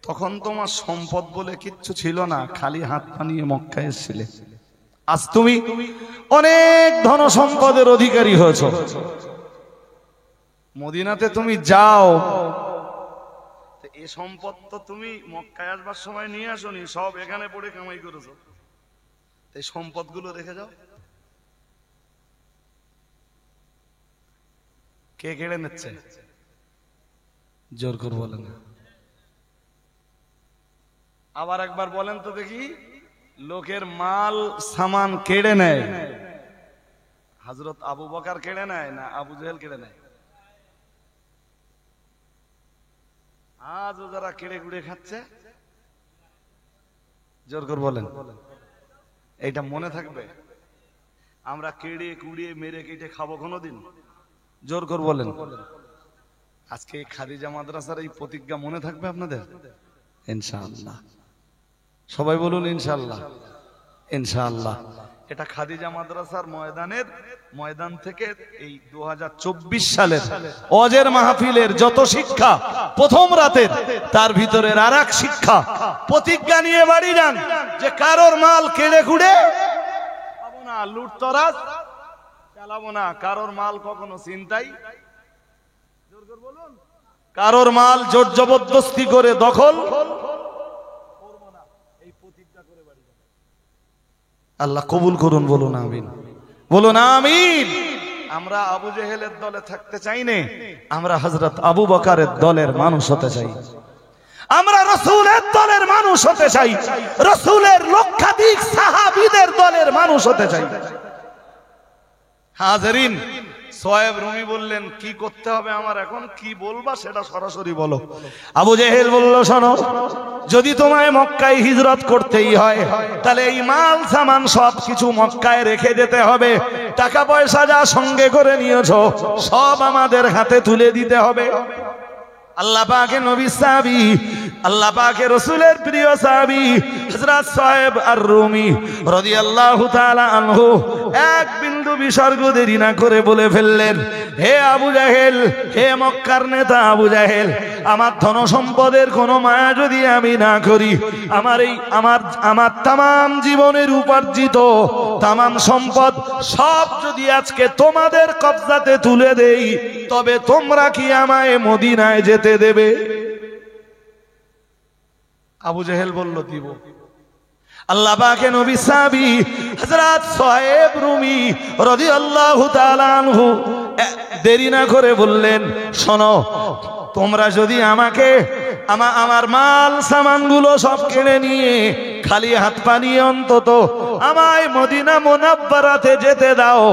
তখন তোমার সম্পদ বলে কিচ্ছু ছিল না, খালি হাত পা নিয়ে মক্কায় এসছিলে। আজ তুমি অনেক ধন সম্পদের অধিকারী হয়েছো, মদিনাতে তুমি যাও, এই সম্পদ তো তুমি মক্কায় আসবার সময় নিয়ে আসোনি, সব এখানে পড়ে কামাই করেছো, এই সম্পদগুলো রেখে যাও। কে কেড়ে নিচ্ছে? জোর করে বলেন। আবার একবার বলেন তো দেখি, লোকের মাল সামান কেড়ে নেয়, হযরত আবু বকর কেড়ে নেয় না আবু জেহেল কেড়ে নেয়? আজও যারা কেড়ে কুড়ে খাচ্ছে, জোর করে বলেন, এইটা মনে থাকবে? আমরা কেড়ে কুড়িয়ে মেরে কেটে খাবো কোনোদিন? জোর করে বলেন। আজকে এই খাদিজা মাদ্রাসার এই প্রতিজ্ঞা মনে থাকবে আপনাদের? ইনশাআল্লাহ। সবাই বলুন ইনশাআল্লাহ। ইনশাআল্লাহ। এটা খাদিজা মাদ্রাসার ময়দান থেকে এই 2024 সালের ওয়াজের মাহফিলের যত শিক্ষা প্রথম রাতের, তার ভিতরের আরেক শিক্ষা, প্রতিজ্ঞা নিয়ে বাড়ি যান যে কারোর মাল কেড়ে কুড়ে খাবো না, লুটতরাজ চালাবো না, কারোর মাল কখনো ছিনতাই, কারোর মাল জোর জবরদস্তি করে দখল করবো না, এই প্রতিজ্ঞা করে বাড়ি যান। আল্লাহ কবুল করুন, বলুন আমিন, বলুন আমিন। আমরা আবু জেহেলের দলে থাকতে চাই না, আমরা হযরত আবু বকরের দলের মানুষ হতে চাই, আমরা রাসূলের দলের মানুষ হতে চাই, রাসূলের লক্ষাধিক সাহাবীদের দলের মানুষ হতে চাই। হাজিরিন, সোয়েব রুমি বললেন কি করতে হবে আমার, এখন কি বলবা সেটা সরাসরি বলো। আবু জেহেল বলল, শোনো, যদি তোমায় মক্কায় হিজরত করতেই হয় তাহলে এই মাল সামান সব কিছু মক্কায় রেখে যেতে হবে, টাকা পয়সা যা সঙ্গে করে নিয়েছো সব আমাদের হাতে তুলে দিতে হবে। আল্লাহ পাকের নবী সাহাবী, আল্লাহ পাকের রাসূলের প্রিয় সাহাবী হযরত সোয়েব আর রুমি রাদিয়াল্লাহু তাআলা আনহু এক বিন্দু বিসর্গ দেরি না করে বলে ফেললেন, হে আবু জাহেল, হে মক্কার নেতা আবু জাহেল, আমার ধন সম্পদের কোনো মায়া যদি আমি না করি, আমার তামাম জীবনের উপার্জিত তামাম সম্পদ সব যদি আজকে তোমাদের কবজাতে তুলে দেই, তবে তোমরা কি আমায় মদিনায় যেতে দেবে? আবু জেহেল বলল, দিব। আল্লাহ পাকের নবী সাহাবী হযরত সোয়েব রুমি রাদিয়াল্লাহু তাআলা আনহু দেরি না করে বললেন, শোনো, তোমরা যদি আমাকে আমার মাল সামানগুলো সব কিনে নিয়ে খালি হাত পা নিয়ে অন্তত আমায় মদিনা মুনাব্বারাতে যেতে দাও,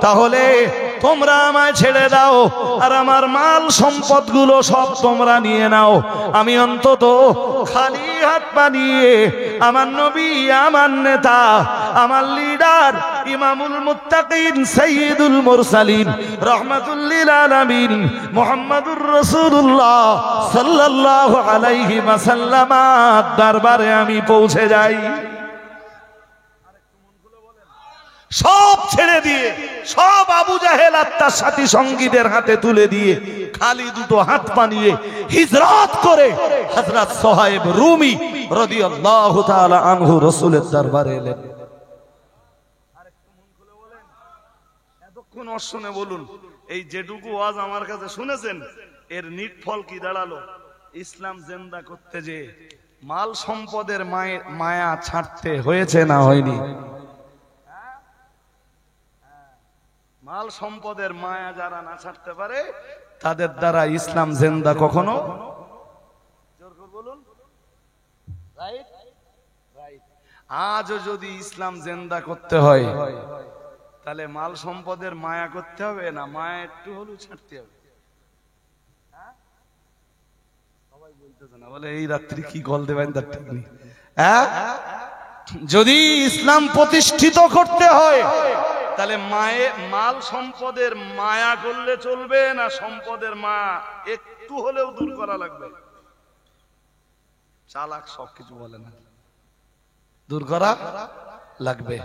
তাহলে তোমরা আমায় ছেড়ে দাও আর আমার মাল সম্পদগুলো সব তোমরা নিয়ে নাও, আমি অন্তত খালি হাত পা নিয়ে আমার নবী, আমার নেতা, আমার লিডার, ইমামুল মুত্তাকিন, সাইয়্যিদুল মুরসালিন, রাহমাতুল লিল আলামিন, মুহাম্মাদুর রাসূলুল্লাহ সাল্লাল্লাহু আলাইহি ওয়াসাল্লাম দরবারে আমি পৌঁছে যাই। সব ছেড়ে দিয়ে, সব আবু জাহেল আর তার সাথী সঙ্গীদের হাতে তুলে দিয়ে খালি দুটো হাত বানিয়ে হিজরত করে হযরত সোহেব রুমি রাদিয়াল্লাহু তাআলা আনহু রাসূলের দরবারে এলেন। এতক্ষণ শুনে বলুন, এই যেটুকু ওয়াজ আমার কাছে শুনেছেন, এর নিটফল কি দাঁড়ালো? ইসলাম জিন্দা করতে যে মাল সম্পদের মায়া ছাড়তে হয়েছে না হয়নি? মাল সম্পদের মায়া যারা না ছাড়তে পারে তাদের দ্বারা ইসলাম জিন্দা কখনো, জোর করে বলুন, রাইট রাইট। আজও যদি ইসলাম জিন্দা করতে হয় তাহলে মাল সম্পদের মায়া করতে হবে না, মায়া একটু হলেও ছাড়তে হবে। সবাই বলতেছে না, বলে এই রাত্রি কি কল দেবেন তার ঠিক নেই। যদি ইসলাম প্রতিষ্ঠিত করতে হয় তাহলে মাল সম্পদের মায়া করলে চলবে না, সম্পদের মায়া একটু হলেও দূর করা লাগবে। চালাক সবকিছু বলে না, দূর করা লাগবে।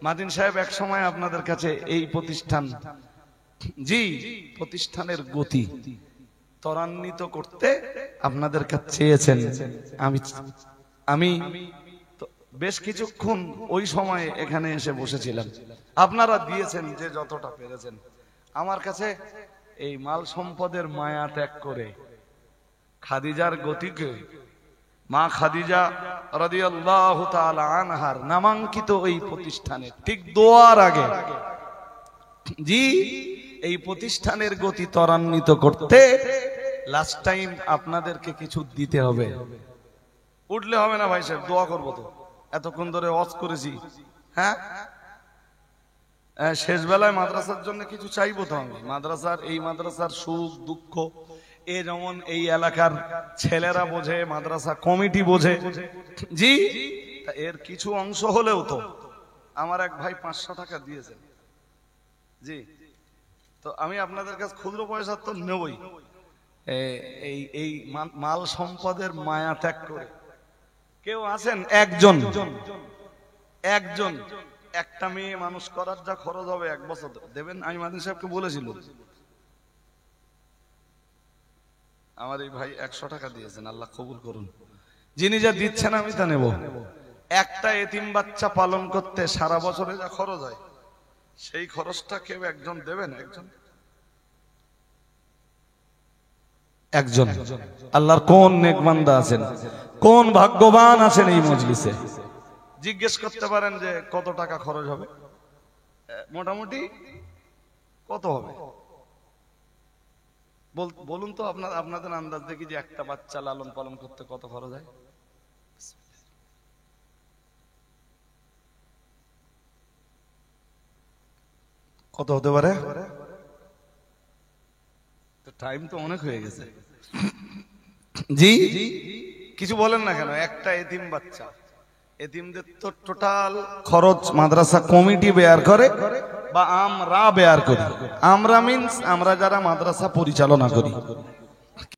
মাদিন সাহেব এক সময় আপনাদের কাছে এই প্রতিষ্ঠান, জি, প্রতিষ্ঠানের গতি ত্বরান্বিত করতে আপনাদের কাছে চেয়েছেন। আমি বেশ কিছুক্ষণ ওই সময় এখানে এসে বসেছিলাম, আপনারা দিয়েছেন যে যতটা পেরেছেন। আমার কাছে এই মাল সম্পদের মায়া ত্যাগ করে খাদিজার গতিকে মা খাদিজা রাদিয়াল্লাহু তাআলা আনহার নামাঙ্কিত এই প্রতিষ্ঠানে ঠিক দোয়ার আগে জি এই প্রতিষ্ঠানের গতি ত্বরান্বিত করতে লাস্ট টাইম আপনাদেরকে কিছু দিতে হবে। উঠলে হবে না ভাই সাহেব, দোয়া করবো তো, এতক্ষণ ধরে ওয়াজ করেছি। হ্যাঁ, শেষ বেলায় মাদ্রাসার জন্য কিছু চাইবো তো আমি। মাদ্রাসার এই মাদ্রাসার সুখ দুঃখ এ যেমন এই এলাকার ছেলেরা বোঝে, মাদ্রাসা কমিটি বোঝে জি, এর কিছু অংশ হলেও তো আমার এক ভাই 500 টাকা দিয়েছেন জি, তো আমি আপনাদের কাছে ক্ষুদ্র পয়সা তো নেবই, এই মাল সম্পদের মায়া ত্যাগ করে কেউ আছেন একজন একটা মেয়ে মানুষ করার যা খরচ হবে 1 বছর দেবেন? আমি মাদিন সাহেবকে বলেছিলাম, আমার এই ভাই 100 টাকা দিয়েছেন, আল্লাহ কবুল করুন। যিনি যা দিচ্ছেন আমি তা নেব। একটা এতিম বাচ্চা পালন করতে সারা বছরে যা খরচ হয় সেই খরচটা কেউ একজন দেবেন? একজন আল্লাহর কোন নেক বান্দা আছেন, কোন ভাগ্যবান আছেন এই মজলিসে? জিজ্ঞেস করতে পারেন যে কত টাকা খরচ হবে, মোটামুটি কত হবে বলুন তো, আপনাদের আন্দাজ দেখি যে একটা বাচ্চা লালন পালন করতে কত খরচ হয়? কত হতে পারে? টাইম তো অনেক হয়ে গেছে জি, কিছু বলেন না কেন? একটা এতিম বাচ্চা, এতিমদের তো টোটাল খরচ মাদ্রাসা কমিটি বেয়ার করে বা আমরা বেয়ার করি। আমরা মিন্স আমরা যারা মাদ্রাসা পরিচালনা করি।